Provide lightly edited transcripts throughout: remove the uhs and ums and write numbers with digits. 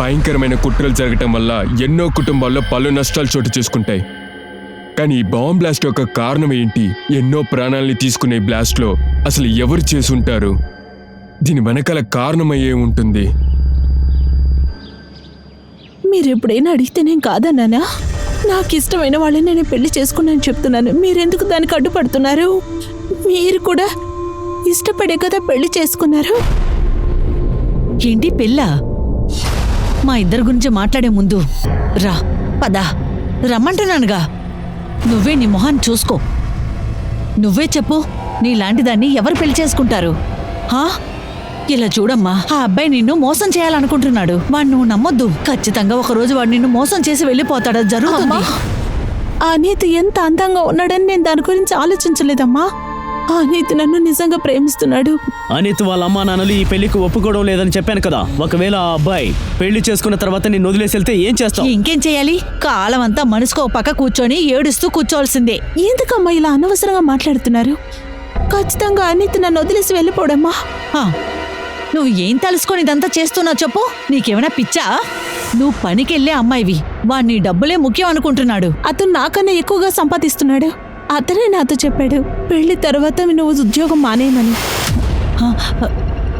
భయంకరమైన కుట్రలు జరగటం వల్ల ఎన్నో కుటుంబాల్లో పలు నష్టాలు చోటు చేసుకుంటాయి. కానీ ఈ బాంబ్ బ్లాస్ట్ యొక్క కారణం ఏంటి? ఎన్నో ప్రాణాలని తీసుకునే బ్లాస్ట్లో అసలు ఎవరు చేసుంటారు? దీని వెనకాల కారణమయ్యే ఉంటుంది. మీరెప్పుడైనా అడిగితే నేను కాదన్నానా? నాకు ఇష్టమైన వాళ్ళని నేను పెళ్లి చేసుకున్నాను చెప్తున్నాను. మీరెందుకు దానికి అడ్డుపడుతున్నారు? మీరు కూడా ఇష్టపడే కదా పెళ్లి చేసుకున్నారు. ఏంటి పెళ్ళా? మా ఇద్దరి గురించి మాట్లాడే ముందు రా, పదా, రమ్మంటున్నానుగా. నువ్వే నీ మొహాన్ని చూసుకో. నువ్వే చెప్పు, నీలాంటి దాన్ని ఎవరు పెళ్లి చేసుకుంటారు? ఇలా చూడమ్మా, ఆ అబ్బాయి నిన్ను మోసం చేయాలనుకుంటున్నాడు. వాడు నువ్వు నమ్మొద్దు. ఖచ్చితంగా ఒకరోజు వాడు నిన్ను మోసం చేసి వెళ్ళిపోతాడు. జరుగుతుంది. అనిత్ ఎంత అందంగా ఉన్నాడని నేను దాని గురించి ఆలోచించలేదమ్మా. అనిత్ నన్ను నిజంగా ప్రేమిస్తున్నాడు. అనిత్ వాళ్ళ అమ్మా నాన్నలు ఈ పెళ్లికి ఒప్పుకోవడం లేదని చెప్పాను కదా. ఒకవేళ ఆ అబ్బాయి పెళ్లి చేసుకున్న తర్వాత నేను వదిలేసి వెళ్తే ఏం చేస్తావు? ఇంకేం చేయాలి? కాలం అంతా మనసుకో పక్క కూర్చొని ఏడుస్తూ కూర్చోవలసిందే. ఎందుకమ్మా ఇలా అనవసరంగా మాట్లాడుతున్నారు? ఖచ్చితంగా అనిత్ నన్ను వదిలేసి వెళ్ళిపోడమ్మా. నువ్వు ఏం తెలుసుకొని ఇదంతా చేస్తున్నావు చెప్పు. నీకేమైనా పిచ్చా? నువ్వు పనికెళ్లే అమ్మాయివి. వాణ్ణి డబ్బులే ముఖ్యం అనుకుంటున్నాడు. అతను నాకన్నా ఎక్కువగా సంపాదిస్తున్నాడు. అతనే నాతో చెప్పాడు పెళ్లి తర్వాత నువ్వు ఉద్యోగం మానేయమని.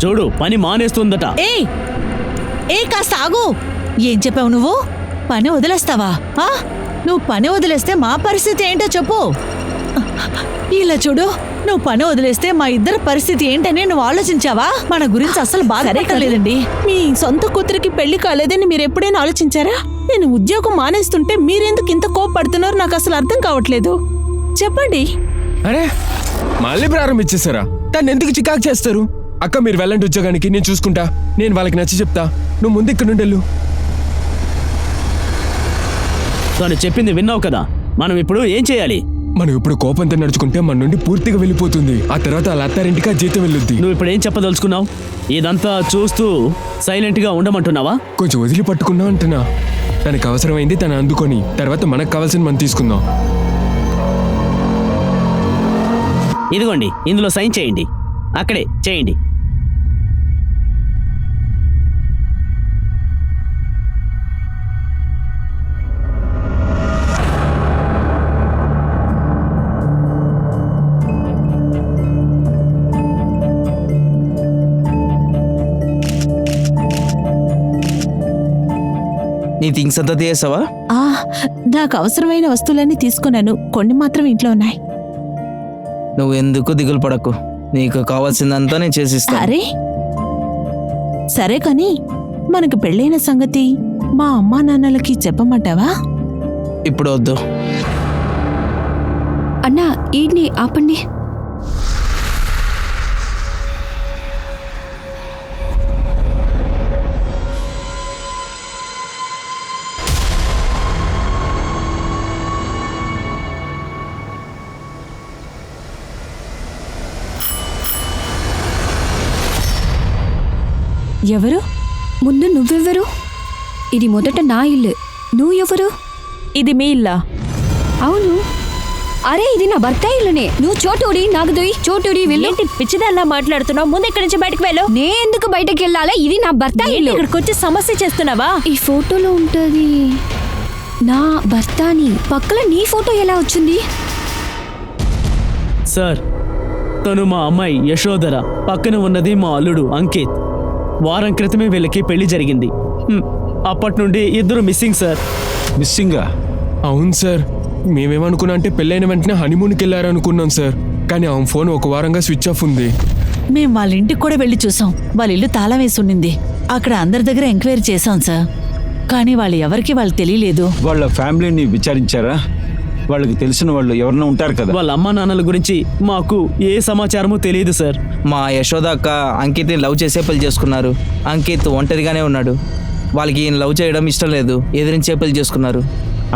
చూడు, పని మానేస్తుందట. ఏ కాస్త ఆగు. ఏం చెప్పావు నువ్వు? పని వదిలేస్తావా? నువ్వు పని వదిలేస్తే మా పరిస్థితి ఏంటో చెప్పు. ఇలా చూడు, నువ్వు పని వదిలేస్తే మా ఇద్దరి పరిస్థితి ఏంటని నువ్వు ఆలోచించావా? మన గురించి అసలు బాధనే కాలేదండి. మీ సొంత కూతురికి పెళ్లి కాలేదని మీరు ఎప్పుడైనా ఆలోచించారా? నేను ఉద్యోగం మానేస్తుంటే మీరెందుకు ఇంత కోపడుతున్నారో నాకు అసలు అర్థం కావట్లేదు. చెప్పండి. అరే, మళ్ళీ ప్రారంభించేశారా? దాన్ని ఎందుకు చికాకు చేస్తారు? అక్క, మీరు వెళ్ళండి ఉద్యోగానికి, నేను చూసుకుంటా. నేను వాళ్ళకి నచ్చి చెప్తా. నువ్వు ముందు ఇక్కడ నుండి వెళ్ళు. తను చెప్పింది విన్నావు కదా. మనం ఇప్పుడు ఏం చేయాలి? మనం ఇప్పుడు కోపంతో నడుచుకుంటే మన నుండి పూర్తిగా వెళ్ళిపోతుంది. ఆ తర్వాత వాళ్ళ అత్తారింటికి ఆ జీతం వెళ్ళొద్ది. నువ్వు ఇప్పుడు ఏం చెప్పదలుచుకున్నావు? ఇదంతా చూస్తూ సైలెంట్ గా ఉండమంటున్నావా? కొంచెం వదిలి పట్టుకున్నా అంటున్నా. తనకు అవసరమైంది తను అందుకొని తర్వాత మనకు కావాల్సింది మనం తీసుకుందాం. ఇదిగోండి, ఇందులో సైన్ చేయండి. అక్కడే చేయండి. నీ థింగ్స్ అంతా తీసావా? నాకు అవసరమైన వస్తువులన్నీ తీసుకున్నాను. కొన్ని మాత్రం ఇంట్లో ఉన్నాయి. నువ్వు ఎందుకు దిగులు పడకు. నీకు కావాల్సిందంతా నేను చేసిస్తా. సరే కానీ మనకు పెళ్ళైన సంగతి మా అమ్మా నాన్నలకి చెప్పమంటావా? ఇప్పుడు వద్దు అన్నా. ఈడ్ని ఆపండి. ఎవరు? ముందు నువ్వెవరు? ఇది మొదట నా ఇల్లు. నువ్వు ఎవరు? ఇది మీ ఇల్లా? అవును. అరే, ఇది నా భర్త ఇల్లునే. నువ్వు చోటూడి నాకు దొయ్యి. చోటూడి వెళ్ళి. పిచ్చిదాల్లా మాట్లాడుతున్నావు? ముందు ఇక్కడి నుంచి బయటకు వెళ్ళు. నే ఎందుకు బయటకు వెళ్ళాలి? ఇది నా భర్త ఇల్లు. ఇక్కడికి వచ్చి సమస్య చేస్తున్నావా? ఈ ఫోటోలో ఉంటది నా భర్త అని. పక్కన నీ ఫోటో ఎలా వచ్చింది? సార్, తను మా అమ్మాయి యశోధర. పక్కన ఉన్నది మా అల్లుడు అంకిత్. వారం క్రితమే వీళ్ళకి పెళ్లి జరిగింది. అప్పటి నుండి ఇద్దరు మిస్సింగ్ సార్. మిస్సింగా? అవును సార్. మేమేమనుకున్నా అంటే పెళ్ళైన వెంటనే హనీమూన్కి వెళ్ళారనుకున్నాం సార్. కానీ ఆమె ఫోన్ ఒక వారంగా స్విచ్ ఆఫ్ ఉంది. మేం వాళ్ళ ఇంటికి కూడా వెళ్ళి చూసాం. వాళ్ళ ఇల్లు తాళం వేసి ఉండింది. అక్కడ అందరి దగ్గర ఎంక్వైరీ చేశాం సార్. కానీ వాళ్ళు ఎవరికి వాళ్ళు తెలియలేదు. వాళ్ళ ఫ్యామిలీని విచారించారా? వాళ్ళకి తెలిసిన వాళ్ళు ఎవరైనా ఉంటారు కదా. వాళ్ళ అమ్మా నాన్నల గురించి మాకు ఏ సమాచారము తెలియదు సార్. మా యశోద అక్క అంకిత్ని లవ్ చేసే పెళ్లి చేసుకున్నారు. అంకిత్ ఒంటరిగానే ఉన్నాడు. వాళ్ళకి ఈయన లవ్ చేయడం ఇష్టం లేదు. ఎదిరించే పెళ్లి చేసుకున్నారు.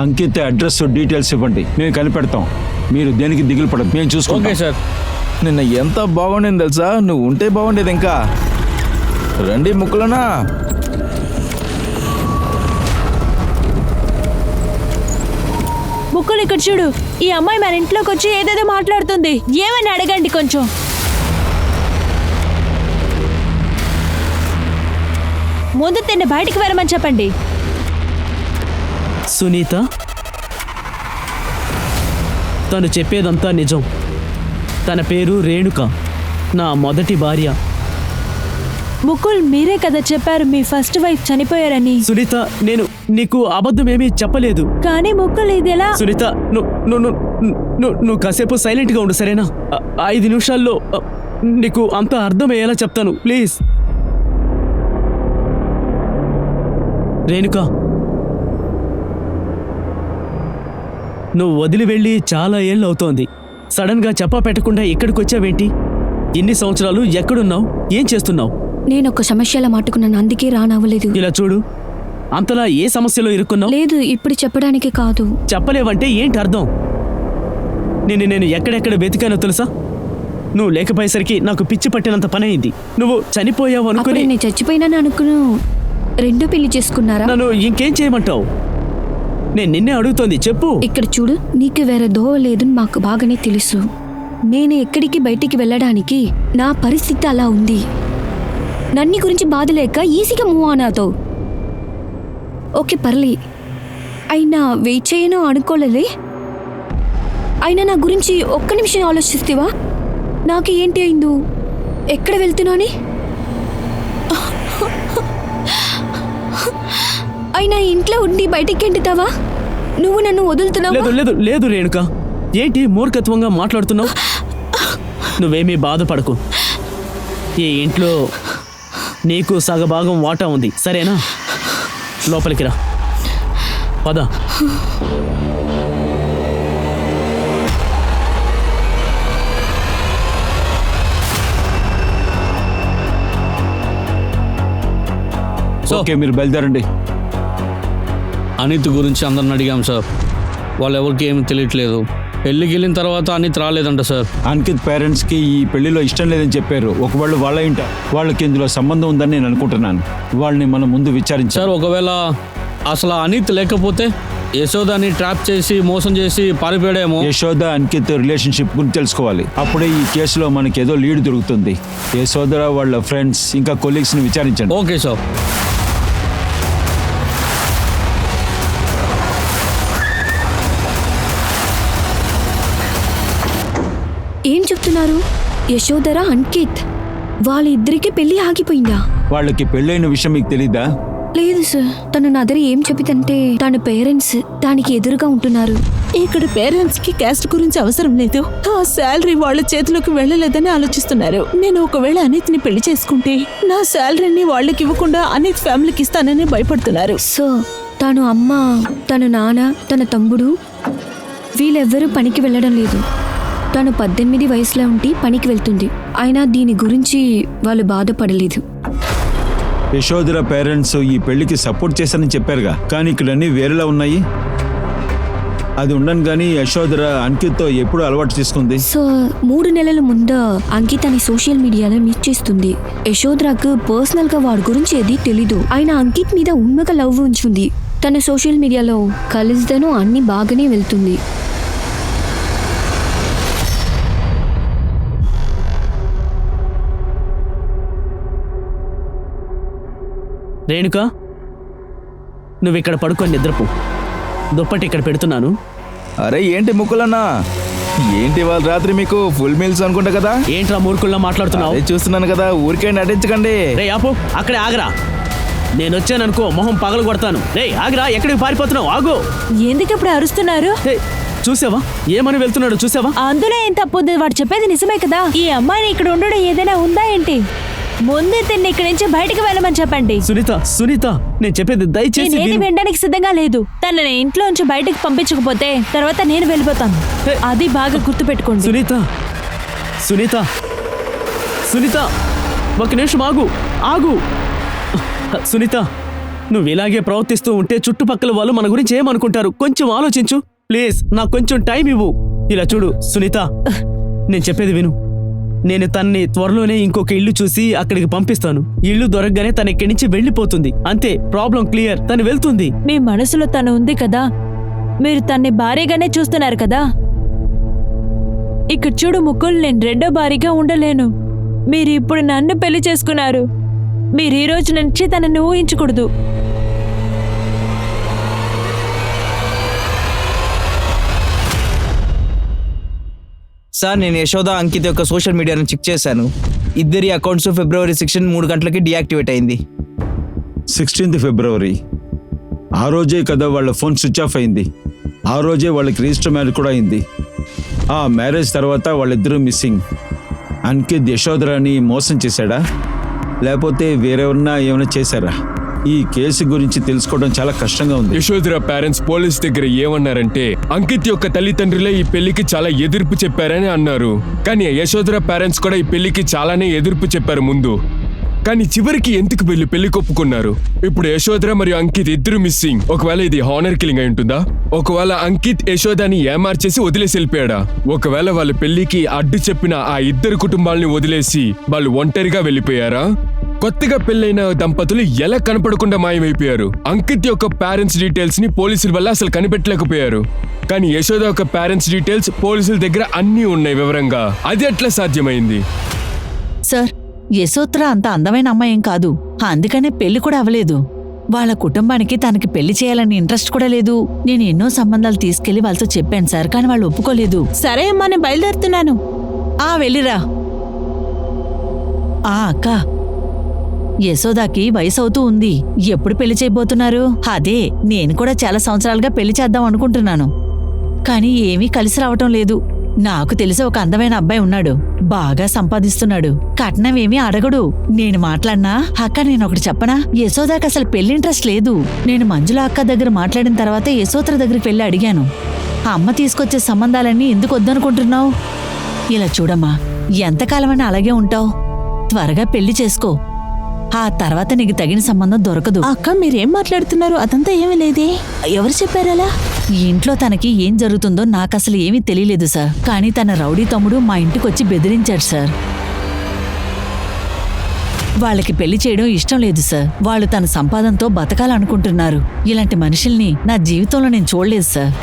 అంకిత్ అడ్రస్ డీటెయిల్స్ ఇవ్వండి, మేము కనిపెడతాం. మీరు దేనికి దిగులు పడదు, మేము చూసుకుంటాం. Okay sir. నిన్న ఎంత బాగుండేది తెలుసా? నువ్వు ఉంటే బాగుండేది. ఇంకా రండి ముక్కులనా. ముక్కులు ఇక్కడ చూడు. ఈ అమ్మాయి మన ఇంట్లోకి వచ్చి ఏదేదో మాట్లాడుతుంది. ఏమని అడగండి కొంచెం. ముందు తిన్ని బయటికి వెళ్ళమని చెప్పండి. సునీత, తను చెప్పేదంతా నిజం. తన పేరు రేణుక, నా మొదటి భార్య. ముకుల్, మీరే కదా చెప్పారు మీ ఫస్ట్ వైఫ్ చనిపోయారని. సునీత, నేను నీకు అబద్ధమేమీ చెప్పలేదు. కానీ ముకుల్, ఇది ఎలా? సునీత, నువ్వు కాసేపు సైలెంట్గా ఉండు, సరేనా? 5 నిమిషాల్లో నీకు అంతా అర్థమయ్యేలా చెప్తాను, ప్లీజ్. రేణుక, నువ్వు వదిలి వెళ్ళి చాలా ఏళ్ళు అవుతోంది. సడన్గా చెప్పా పెట్టకుండా ఇక్కడికి వచ్చావేంటి? ఇన్ని సంవత్సరాలు ఎక్కడున్నావు? ఏం చేస్తున్నావు? నేను ఒక సమస్యలా మాట్టుకున్నాను, అందుకే రానవ్వలేదు. ఇలా చూడు, అంతలా ఏ సమస్యలో ఇరుక్కున్నావు? లేదు, ఇప్పుడు చెప్పడానికి కాదు. చెప్పలేవంటే ఏంటి అర్థం? నేను ఎక్కడెక్కడ వెతికానో తెలుసా? నువ్వు లేకపోయేసరికి నాకు పిచ్చి పట్టినంత పని అయింది. నువ్వు చనిపోయావు అప్పుడు అనుకుని నేను చచ్చిపోయినాను అనుకును రెండో పెళ్లి చేసుకున్నారా? నన్ను ఇంకేం చేయమంటావు? నేను నిన్నే అడుగుతోంది, చెప్పు. ఇక్కడ చూడు, నీకు వేరే దోవ లేదని మాకు బాగానే తెలుసు. నేను ఎక్కడికి బయటికి వెళ్ళడానికి నా పరిస్థితి అలా ఉంది. నన్ని గురించి బాధ లేక ఈజీగా మూవ్ ఆన్ అవుతావు. ఓకే, పర్లే. అయినా వెయిట్ చేయను అనుకోలేదే. అయినా నా గురించి ఒక్క నిమిషం ఆలోచిస్తేవా? నాకు ఏంటి అయిందో, ఎక్కడ వెళ్తున్నాని? అయినా ఇంట్లో ఉండి బయటికి ఎంటుతావా? నువ్వు నన్ను వదులుతున్నావా? లేదు లేదు లేదు రేణుక, ఏంటి మూర్ఖత్వంగా మాట్లాడుతున్నావు? నువ్వేమీ బాధపడకు. ఈ ఇంట్లో నీకు సగభాగం వాటా ఉంది, సరేనా? లోపలికి రా, పద. ఓకే, మీరు బయలుదేరండి. అనిత్ గురించి అందరిని అడిగాం సార్, వాళ్ళు ఎవరికి ఏమి తెలియట్లేదు. పెళ్ళికి వెళ్ళిన తర్వాత అనిత్ రాలేదంట సార్. అంకిత్ పేరెంట్స్కి ఈ పెళ్లిలో ఇష్టం లేదని చెప్పారు. ఒకవేళ వాళ్ళ ఇంట వాళ్ళకి ఇందులో సంబంధం ఉందని నేను అనుకుంటున్నాను. వాళ్ళని మనం ముందు విచారించాలి. సార్, ఒకవేళ అసలు అనిత్ లేకపోతే యశోదాని ట్రాప్ చేసి మోసం చేసి పారిపోయాడేమో. యశోద అంకిత్ రిలేషన్షిప్ గురించి తెలుసుకోవాలి. అప్పుడే ఈ కేసులో మనకి ఏదో లీడ్ దొరుకుతుంది. యశోద వాళ్ళ ఫ్రెండ్స్ ఇంకా కొలీగ్స్ని విచారించండి. Okay sir. ఏం చెప్తున్నారు? యశోధర, అంకిత్ వాళ్ళిద్దరికీ పెళ్లి ఆగిపోయిందా? వాళ్ళకి పెళ్ళైన విషయం మీకు తెలీదా? లేదు సార్, తను నా దగ్గర ఏం చెప్పిందంటే తన పేరెంట్స్ దానికి ఎదురుగా ఉంటున్నారు. ఇక్కడ పేరెంట్స్ కి క్యాస్ట్ గురించి అవసరం లేదు. ఆ శాలరీ వాళ్ళ చేతిలోకి వెళ్ళలేదని ఆలోచిస్తున్నారు. నేను ఒకవేళ అనిత్ని పెళ్లి చేసుకుంటే నా శాలరీని వాళ్ళకి ఇవ్వకుండా అనిత్ ఫ్యామిలీకి ఇస్తానని భయపడుతున్నారు. సో తను అమ్మ, తను నాన్న, తన తమ్ముడు వీళ్ళెవ్వరూ పనికి వెళ్ళడం లేదు. తను 18 వయసులో ఉండి పనికి వెళ్తుంది. అయినా దీని గురించి వాళ్ళు బాధపడలేదు. యశోధర పేరెంట్స్ ఈ పెళ్లికి సపోర్ట్ చేశారని చెప్పారుగా, కానీ ఇక్కడ అన్నీ వేరేలా ఉన్నాయి. అది ఉండను కానీ యశోధర అంకిత్తో ఎప్పుడు అలవాటు చేసుకుంది? సో 3 నెలల ముందు అంకిత్ అని సోషల్ మీడియాలో మీట్ చేస్తుంది. యశోధరకు పర్సనల్ గా వాడి గురించి ఏది తెలీదు. ఆయన అంకిత్ మీద ఉన్నగా లవ్ ఉంచుంది. తన సోషల్ మీడియాలో కలిసిదను అన్ని బాగానే వెళ్తుంది. రేణుక, నువ్వు ఇక్కడ పడుకొని నిద్రపో. దుప్పటి ఇక్కడ పెడుతున్నాను. అరే ఏంటి ముక్కులన్నా, ఏంటి వాళ్ళ రాత్రి మీకు ఫుల్ మీల్స్ అనుకుంటా కదా? ఏంట్రా మూర్ఖుల్లా మాట్లాడుతున్నావు? అదే చూస్తున్నాను కదా, ఊరికే నటించకండి. రే ఆపు, అక్కడే ఆగరా. నేను వచ్చాననుకో మొహం పగలు కొడతాను. రే ఆగరా, ఎక్కడికి పారిపోతున్నావు? ఆగు. ఎందుకు ఇప్పుడు అరుస్తున్నారు? చూసావా ఏమని వెళ్తున్నాడు? చూసావా? అందులో ఏం తప్పుంది? వాడు చెప్పేది నిజమే కదా. ఈ అమ్మాయిని ఇక్కడ ఉండడం ఏదైనా ఉందా ఏంటి? ముందే తిన్ని ఇక్కడి నుంచి బయటకు వెళ్ళమని చెప్పండి. సునీత, నేను చెప్పేది దయచేసి నేనేది వినడానికి సిద్ధంగా లేదు. తనని ఇంట్లో నుంచి బయటకు పంపించకపోతే తర్వాత నేను వెళ్ళిపోతాను. అది బాగా గుర్తుపెట్టుకోండి. సునీత, ఒక నిమిషం ఆగు. సునీత, నువ్వు ఇలాగే ప్రవర్తిస్తూ ఉంటే చుట్టుపక్కల వాళ్ళు మన గురించి ఏమనుకుంటారు? కొంచెం ఆలోచించు ప్లీజ్. నాకు కొంచెం టైం ఇవ్వు. ఇలా చూడు సునీత, నేను చెప్పేది విను. నేను తన్ని త్వరలోనే ఇంకొక ఇల్లు చూసి అక్కడికి పంపిస్తాను. ఇల్లు దొరకగానే తన ఇక్కడి నుంచి వెళ్ళిపోతుంది. అంతే, ప్రాబ్లం క్లియర్. తను వెళ్తుంది. మీ మనసులో తను ఉంది కదా, మీరు తన్ని భారీగానే చూస్తున్నారు కదా. ఇక్కడ చూడు ముకుల్, నేను రెండో భారీగా ఉండలేను. మీరు ఇప్పుడు నన్ను పెళ్లి చేసుకున్నారు. మీరు ఈ రోజు నుంచి తనని ఊహించకూడదు. సార్, నేను యశోద అంకిత్ యొక్క సోషల్ మీడియాను చెక్ చేశాను. ఇద్దరి అకౌంట్స్ February 16 3 గంటలకి డియాక్టివేట్ అయింది. 16th February. ఆ రోజే కదా వాళ్ళ ఫోన్ స్విచ్ ఆఫ్ అయింది. ఆ రోజే వాళ్ళకి రిజిస్టర్ మ్యారేజ్ కూడా అయింది. ఆ మ్యారేజ్ తర్వాత వాళ్ళిద్దరూ మిస్సింగ్. అంకిత్ యశోధరాని మోసం చేశాడా, లేకపోతే వేరెవరన్నా ఏమైనా చేశారా? ఈ కేసు గురించి తెలుసుకోవడం చాలా కష్టంగా ఉంది. యశోధర పేరెంట్స్ పోలీస్ దగ్గర ఏమన్నారంటే అంకిత్ యొక్క తల్లిదండ్రులే ఈ పెళ్లికి చాలా ఎదుర్పు చెప్పారని అన్నారు. కానీ యశోధర పేరెంట్స్ కూడా ఈ పెళ్లికి చాలానే ఎదుర్పు చెప్పారు ముందు. కానీ చివరికి ఎందుకు పెళ్లి కొప్పుకున్నారు? ఇప్పుడు యశోధర మరియు అంకిత్ ఇద్దరు మిస్సింగ్. ఒకవేళ ఇది హానర్ కిల్లింగ్ అయి ఉంటుందా? ఒకవేళ అంకిత్ యశోదాని ఏమార్చేసి వదిలేసి వెళ్ళిపోయాడా? ఒకవేళ వాళ్ళ పెళ్లికి అడ్డు చెప్పిన ఆ ఇద్దరు కుటుంబాలని వదిలేసి వాళ్ళు ఒంటరిగా వెళ్ళిపోయారా? కొత్తగా పెళ్లైన దంపతులు ఎలా కనపడకుండా మాయమైపోయారు? అంకిత్ యొక్క పేరెంట్స్ డీటెయిల్స్ ని పోలీసుల వల్ల అసలు కనిపెట్టలేకపోయారు. కానీ యశోద యొక్క పేరెంట్స్ డీటెయిల్స్ పోలీసుల దగ్గర అన్నీ ఉన్నాయి వివరంగా. అది ఎట్లా సాధ్యమైంది? సార్, యశోత్ర అంత అందమైన అమ్మాయేం కాదు. అందుకనే పెళ్లి కూడా అవ్వలేదు. వాళ్ళ కుటుంబానికి తనకి పెళ్లి చేయాలని ఇంట్రెస్ట్ కూడా లేదు. నేను ఎన్నో సంబంధాలు తీసుకెళ్లి వాళ్ళతో చెప్పాను సార్, కానీ వాళ్ళు ఒప్పుకోలేదు. సరే అమ్మా, నేను బయలుదేరుతున్నాను. వెళ్ళిరా. అక్క, యశోదాకి వయసు అవుతూ ఉంది. ఎప్పుడు పెళ్లి చేయబోతున్నారు? అదే, నేను కూడా చాలా సంవత్సరాలుగా పెళ్లి చేద్దాం అనుకుంటున్నాను, కానీ ఏమీ కలిసి రావటం లేదు. నాకు తెలిసి ఒక అందమైన అబ్బాయి ఉన్నాడు, బాగా సంపాదిస్తున్నాడు, కట్నం ఏమీ అడగడు. నేను మాట్లాడినా, అక్క నేను ఒకటి చెప్పనా, యశోదాకి అసలు పెళ్లి ఇంట్రెస్ట్ లేదు. నేను మంజుల అక్క దగ్గర మాట్లాడిన తర్వాత యశోత్ర దగ్గరికి వెళ్ళి అడిగాను, అమ్మ తీసుకొచ్చే సంబంధాలన్నీ ఎందుకు వద్దనుకుంటున్నావు? ఇలా చూడమ్మా, ఎంతకాలమని అలాగే ఉంటావు? త్వరగా పెళ్లి చేసుకో, ఆ తర్వాత నీకు తగిన సంబంధం దొరకదు. అక్క, మీరేం మాట్లాడుతున్నారు? అదంతా ఏమీ లేదే. ఎవరు చెప్పారలా? ఇంట్లో తనకి ఏం జరుగుతుందో నాకసలు ఏమీ తెలియలేదు సార్. కానీ తన రౌడీ తమ్ముడు మా ఇంటికొచ్చి బెదిరించాడు సార్. వాళ్ళకి పెళ్లి చేయడం ఇష్టం లేదు సార్. వాళ్ళు తన సంపాదనతో బతకాలనుకుంటున్నారు. ఇలాంటి మనుషుల్ని నా జీవితంలో నేను చూడలేదు సార్.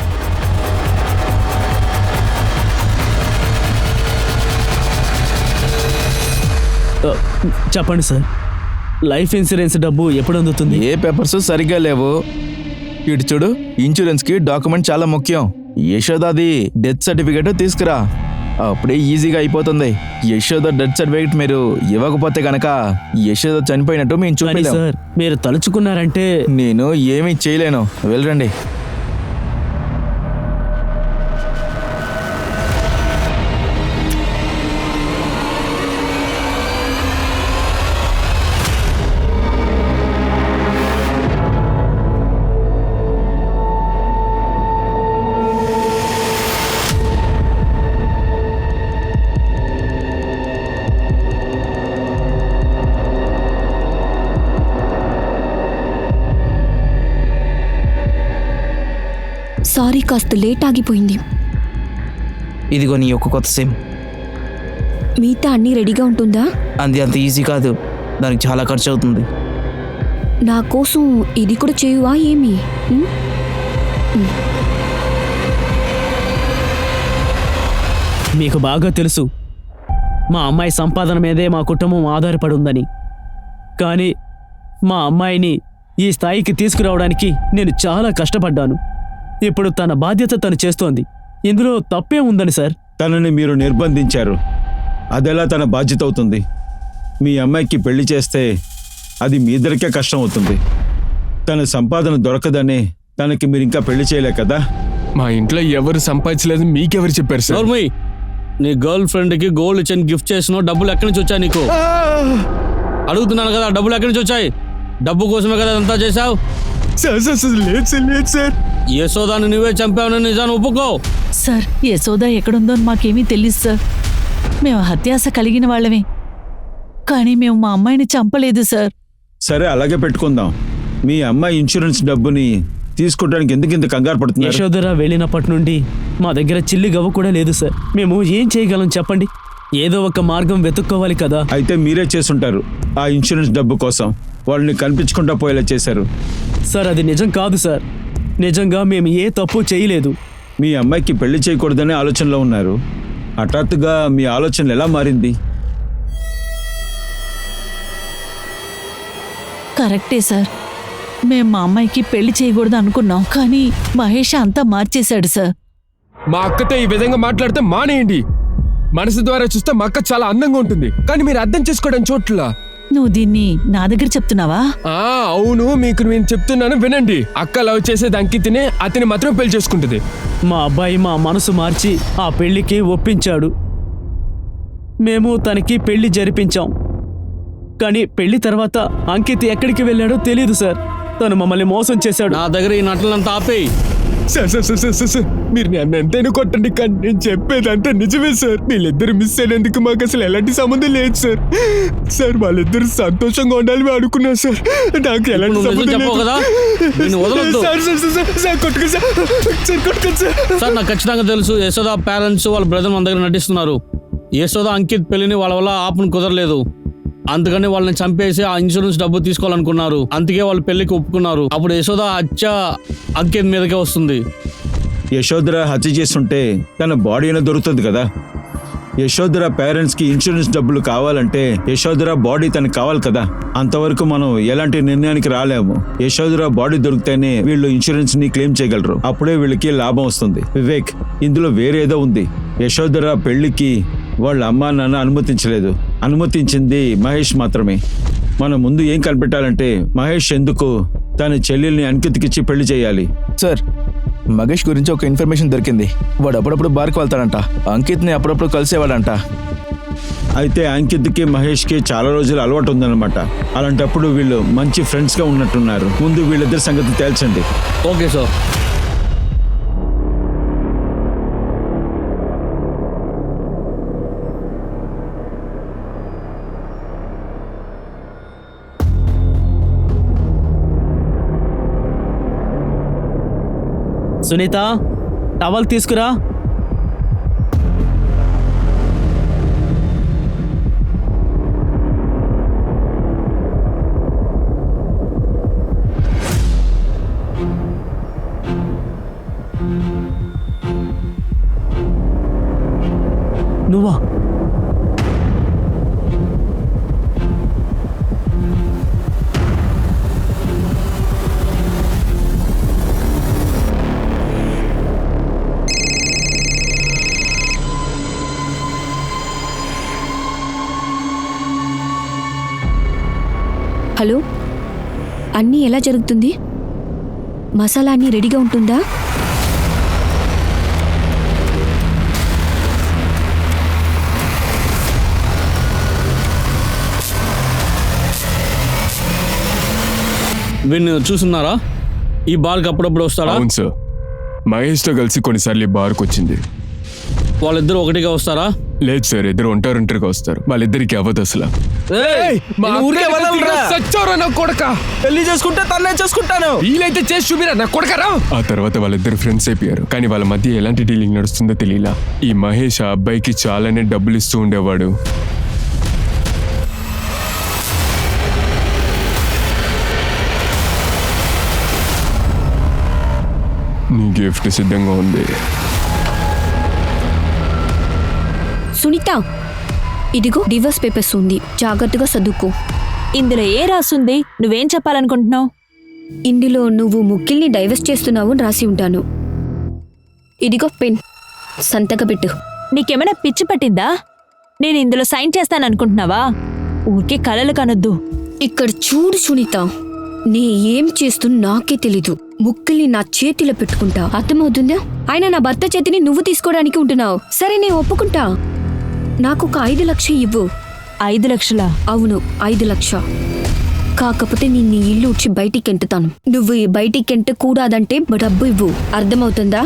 చెప్పండి సార్, లైఫ్ ఇన్సూరెన్స్ డబ్బు ఎప్పుడు అందుతుంది? ఏ పేపర్స్ సరిగ్గా లేవు. ఇటు చూడు, ఇన్సూరెన్స్ కి డాక్యుమెంట్ చాలా ముఖ్యం. యశోదాది డెత్ సర్టిఫికేట్ తీసుకురా, అప్పుడే ఈజీగా అయిపోతుంది. యశోద డెత్ సర్టిఫికేట్ మీరు ఇవ్వకపోతే గనక యశోద చనిపోయినట్టు మేము కానీ చూడలేం. సార్, మీరు తలుచుకున్నారంటే నేను ఏమీ చేయలేను, వెళ్ళరండి. సారీ, కాస్త లేట్ ఆగిపోయింది. ఇదిగో నీ యొక్క కొత్త సిమ్. మిగతా అన్నీ రెడీగా ఉంటుందా? అంత ఈజీ కాదు, దానికి చాలా ఖర్చు అవుతుంది. నా కోసం ఇది కూడా చేయువా ఏమి? మీకు బాగా తెలుసు మా అమ్మాయి సంపాదన మీదే మా కుటుంబం ఆధారపడి ఉందని. కానీ మా అమ్మాయిని ఈ స్థాయికి తీసుకురావడానికి నేను చాలా కష్టపడ్డాను. ఇప్పుడు తన బాధ్యత తను చేస్తోంది. ఇందులో తప్పే ఉందని సార్. తనని మీరు నిర్బంధించారు, అదెలా తన బాధ్యత అవుతుంది? మీ అమ్మాయికి పెళ్లి చేస్తే అది మీ ఇద్దరికే కష్టం అవుతుంది. తన సంపాదన దొరకదనే తనకి మీరు ఇంకా పెళ్లి చేయలే కదా? మా ఇంట్లో ఎవరు సంపాదించలేదు మీకెవరు చెప్పారు సార్? నోర్మయ్, నీ గర్ల్ ఫ్రెండ్కి గోల్డ్ ఇచ్చి గిఫ్ట్ చేసిన డబ్బులు ఎక్కడి నుంచి వచ్చాయి నీకు? అడుగుతున్నాను కదా, డబ్బులు ఎక్కడి నుంచి వచ్చాయి? డబ్బు కోసమే కదా అంతా చేశావు. లేదు సార్. యశోదాన్ని నువ్వే చంపావని నిజాన్ని ఒప్పుకో. సార్, యశోద ఎక్కడుందో మాకేమీ తెలియదు సార్. మేము హత్యాస కలిగిన వాళ్ళమే, కానీ మేము మా అమ్మాయిని చంపలేదు సార్. సరే, అలాగే పెట్టుకుందాం. మీ అమ్మాయి ఇన్సూరెన్స్ డబ్బుని తీసుకోవడానికి ఎందుకు ఇంత కంగారు పడుతున్నారు? యశోధర వెళ్ళినప్పటి నుండి మా దగ్గర చిల్లి గవ్వ కూడా లేదు సార్. మేము ఏం చేయగలం చెప్పండి? ఏదో ఒక మార్గం వెతుక్కోవాలి కదా. అయితే మీరే చేసుంటారు. ఆ ఇన్సూరెన్స్ డబ్బు కోసం వాళ్ళని కనిపించకుండా పోయేలా చేశారు. సార్, అది నిజం కాదు సార్. నిజంగా మేము ఏ తప్పు చేయలేదు. మీ అమ్మాయికి పెళ్లి చేయకూడదనే ఆలోచనలో ఉన్నారు. హఠాత్తుగా మీ ఆలోచన ఎలా మారింది? కరెక్టే సార్. మేం మా అమ్మాయికి పెళ్లి చేయకూడదు అనుకున్నాం, కానీ మహేష్ అంతా మార్చేశాడు సార్. మా అక్కతో ఈ విధంగా మాట్లాడితే మానేయండి. మనసు ద్వారా చూస్తే మా అక్క చాలా అందంగా ఉంటుంది, కానీ మీరు అర్థం చేసుకోవడం చోట్ల. నువ్వు దీన్ని నా దగ్గర చెప్తున్నావా? అవును, మీకు నేను చెప్తున్నాను వినండి. అక్క లవ్ చేసేది అంకితినే, అతని మాత్రం పెళ్లి చేసుకుంటుంది. మా అబ్బాయి మా మనసు మార్చి ఆ పెళ్లికి ఒప్పించాడు. మేము తనకి పెళ్లి జరిపించాం. కానీ పెళ్లి తర్వాత అంకిత్ ఎక్కడికి వెళ్ళాడో తెలియదు సార్. తను మమ్మల్ని మోసం చేశాడు. నా దగ్గర ఈ నటలంతా ఆపేయి. సార్, మీరు నన్ను ఎంతైనా కొట్టండి, కానీ నేను చెప్పేదంతా నిజమే సార్. వీళ్ళిద్దరు మిస్ అయినందుకు మాకు అసలు ఎలాంటి సంబంధం లేదు సార్. సార్, వాళ్ళిద్దరు సంతోషంగా ఉండాలి అనుకున్నా సార్. నాకు ఎలాంటి నువ్వు నిజం సంబంధం చెప్పావు కదా, నిన్ను లేదు వదలొద్దు. సార్. కొట్టుకు సార్. సార్, నాకు ఖచ్చితంగా తెలుసు యశోద పేరెంట్స్ వాళ్ళ బ్రదర్ మన దగ్గర నటిస్తున్నారు. యశోద అంకిత్ పెళ్లిని వాళ్ళ వల్ల ఆపను కుదరలేదు. అందుకని వాళ్ళని చంపేసి ఆ ఇన్సూరెన్స్ డబ్బు తీసుకోవాలనుకున్నారు. అందుకే వాళ్ళు పెళ్లికి ఒప్పుకున్నారు. అప్పుడు యశోద హత్య అంకిత్ మీదకే వస్తుంది. యశోధర హత్య చేస్తుంటే తన బాడీ అయినా దొరుకుతుంది కదా. యశోధర పేరెంట్స్కి ఇన్సూరెన్స్ డబ్బులు కావాలంటే యశోధర బాడీ తనకు కావాలి కదా. అంతవరకు మనం ఎలాంటి నిర్ణయానికి రాలేము. యశోధర బాడీ దొరికితేనే వీళ్ళు ఇన్సూరెన్స్ ని క్లెయిమ్ చేయగలరు. అప్పుడే వీళ్ళకి లాభం వస్తుంది. వివేక్, ఇందులో వేరేదో ఉంది. యశోధర పెళ్లికి వాళ్ళ అమ్మా నాన్న అనుమతించింది మహేష్ మాత్రమే. మనం ముందు ఏం కనిపెట్టాలంటే మహేష్ ఎందుకు తన చెల్లెల్ని అంకిత్కిచ్చి పెళ్లి చేయాలి. సార్, మహేష్ గురించి ఒక ఇన్ఫర్మేషన్ దొరికింది. వాడు అప్పుడప్పుడు బార్కి వెళ్తాడంట, అంకిత్ని అప్పుడప్పుడు కలిసేవాడంట. అయితే అంకిత్కి మహేష్కి చాలా రోజులు అలవాటు ఉందన్నమాట. అలాంటప్పుడు వీళ్ళు మంచి ఫ్రెండ్స్గా ఉన్నట్టున్నారు. ముందు వీళ్ళిద్దరి సంగతి తేల్చండి. Okay sir. సునీత, టవల్ తీసుకురా. నువ్వా? హలో, అన్నీ ఎలా జరుగుతుంది? మసాలా అన్నీ రెడీగా ఉంటుందా? వీడిని చూస్తున్నారా? ఈ బార్కి అప్పుడప్పుడు వస్తాడా? అవును సార్, మహేష్తో కలిసి కొన్నిసార్లు ఈ బార్కి వచ్చింది. వాళ్ళిద్దరు ఒకటిగా వస్తారా? లేదు సార్, ఇద్దరు ఒంటరిగా వస్తారు. వాళ్ళిద్దరికి అవ్వదు అసలు. పెళ్లి చేసుకుంటే తన్నే చేసుకుంటాను. వీలైతే చేసి చూపిరా నా కొడకరా. ఆ తర్వాత వాళ్ళిద్దరు ఫ్రెండ్స్ అయిపోయారు. కానీ వాళ్ళ మధ్య ఎలాంటి డీలింగ్ నడుస్తుందో తెలియలా. ఈ మహేష్ ఆ అబ్బాయికి చాలానే డబ్బులు ఇస్తూ ఉండేవాడు. నీ గిఫ్ట్ సిద్ధంగా ఉంది. సునీత, ఇదిగో డివోర్స్ పేపర్స్ ఉంది, జాగ్రత్తగా చదువుకో. ఇందులో ఏ రాసుంది? నువ్వేం చెప్పాలనుకుంటున్నావు? ఇందులో నువ్వు ముఖ్యుల్ని డైవర్స్ చేస్తున్నావు అని రాసి ఉంటాను. ఇదిగో పెన్, సంతక పెట్టు. నీకేమైనా పిచ్చి పట్టిందా? నేను ఇందులో సైన్ చేస్తాననుకుంటున్నావా? ఊరికే కలలు కనొద్దు. ఇక్కడ చూడు సునీత, నీ ఏం చేస్తున్నా నాకే తెలీదు. ముక్కుల్ని నా చేతిలో పెట్టుకుంటా, అర్థమవుతుందా? ఆయన నా భర్త చేతిని నువ్వు తీసుకోవడానికి ఉంటున్నావు. సరే, నేను ఒప్పుకుంటా. నాకు ఒక 5 లక్షలు ఇవ్వు. 5 లక్షలా? అవును, 5 లక్షలు. కాకపోతే నిన్ను ఇల్లు ఉచ్చి బయటికి ఎంటుతాను. నువ్వు ఈ బయటికి ఎంటకూడదంటే డబ్బు ఇవ్వు, అర్థమవుతుందా?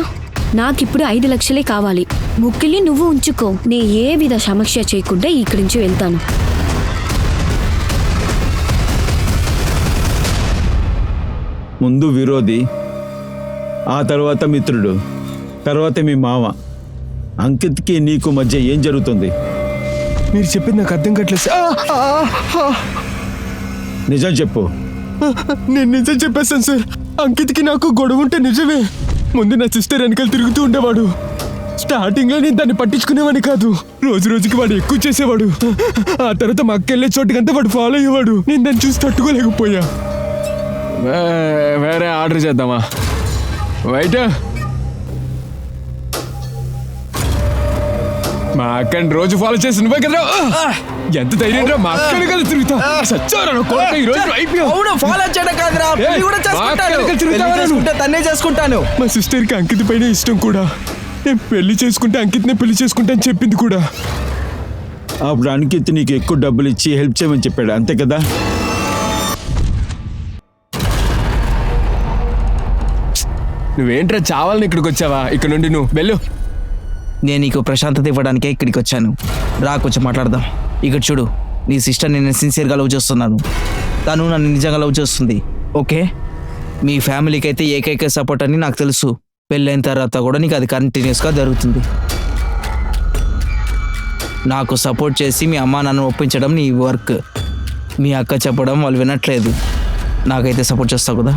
నాకిప్పుడు 5 లక్షలే కావాలి. ముక్కుల్ని నువ్వు ఉంచుకో. నే ఏ విధ సమస్య చేయకుండా ఇక్కడి నుంచి వెళ్తాను. ముందు విరోధి, ఆ తర్వాత మిత్రుడు, తర్వాత మీ మామ. అంకిత్కి నీకు మధ్య ఏం జరుగుతుంది? మీరు చెప్పింది నాకు అర్థం కావట్లేదు సార్. నిజం చెప్పు. నేను నిజం చెప్పేస్తాను సార్. అంకిత్కి నాకు గొడవ ఉంటే నిజమే. ముందు నా సిస్టర్ వెనకాల తిరుగుతూ ఉండేవాడు. స్టార్టింగ్ లో నేను దాన్ని పట్టించుకునేవాడిని కాదు. రోజు రోజుకి వాడు ఎక్కువ చేసేవాడు. ఆ తర్వాత మా అక్క వెళ్ళే చోటుకంతా వాడు ఫాలో అయ్యేవాడు. నేను దాన్ని చూసి తట్టుకోలేకపోయా. వేరే ఆర్డర్ చేద్దామా? వైట్ మా అక్కని రోజు ఫాలో చేసి నువ్వే కదరా. ఎంత ధైర్యం రా, మా అక్కని కదా తిరుగుతా. సచ్చారా నా కొడుకు, ఈ రోజు అయిపోయావు. అవును, ఫాలో చేయడం కాదురా, పెళ్లి కూడా చేసుకుంటాను. పెళ్లి చేసుకుంటే తన్నే చేసుకుంటాను. మా సిస్టర్కి అంకిత్ పైన ఇష్టం కూడా. నేను పెళ్లి చేసుకుంటే అంకిత్నే పెళ్లి చేసుకుంటా అని చెప్పింది కూడా. అప్పుడు అంకిత్ నీకు ఎక్కువ డబ్బులు ఇచ్చి హెల్ప్ చేయమని చెప్పాడు, అంతే కదా? నువ్వేంట్రా చావాలని ఇక్కడికి వచ్చావా? ఇక్కడ నుండి నువ్వు వెళ్ళు. నేను నీకు ప్రశాంతత ఇవ్వడానికే ఇక్కడికి వచ్చాను. రా, కొంచెం మాట్లాడదాం. ఇక్కడ చూడు, నీ సిస్టర్ నేను సిన్సియర్గా లవ్ చేస్తున్నాను, తను నన్ను నిజంగా లవ్ చేస్తుంది. ఓకే, మీ ఫ్యామిలీకి అయితే ఏకైక సపోర్ట్ అని నాకు తెలుసు. పెళ్ళైన తర్వాత కూడా నీకు అది కంటిన్యూస్గా జరుగుతుంది. నాకు సపోర్ట్ చేసి మీ అమ్మ నన్ను ఒప్పించడం నీ వర్క్. మీ అక్క చెప్పడం వాళ్ళు వినట్లేదు, నాకైతే సపోర్ట్ చేస్తావు కదా?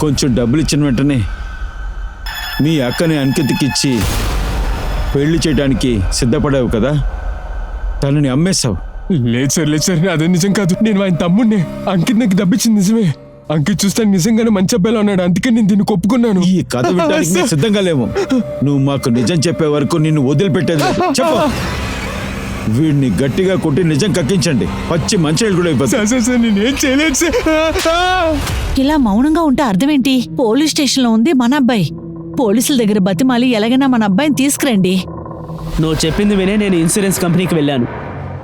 కొంచెం డబ్బులు ఇచ్చిన వెంటనే మీ అక్కని అంకిత్కి ఇచ్చి పెళ్లి చేయడానికి సిద్ధపడావు కదా, తనని అమ్మేశావు. లేదు సార్, అదే నిజం కాదు. నేను ఆయన తమ్ముడినే. అంకిత్ నాకు డబ్బిచ్చింది నిజమే. అంకిత్ చూస్తే నిజంగానే మంచి అబ్బాయిలా ఉన్నాడు, అందుకే నేను దీన్ని ఒప్పుకున్నాను. ఈ కథ వినడానికి మేము సిద్ధంగా లేము. నువ్వు మాకు నిజం చెప్పే వరకు నిన్ను వదిలిపెట్టేది లేదు. చెప్పు. వీడిని గట్టిగా కొట్టి నిజం కక్కించండి, పచ్చి మంచినీళ్ళు కూడా ఇవ్వదు. సార్ నేనేం చేయలేదు సార్. ఇలా మౌనంగా ఉంటే అర్థమేంటి? పోలీస్ స్టేషన్లో ఉంది మన అబ్బాయి. పోలీసుల దగ్గర బతిమాలి ఎలాగైనా మన అబ్బాయిని తీసుకురండి. నువ్వు చెప్పింది వినే నేను ఇన్సూరెన్స్ కంపెనీకి వెళ్ళాను.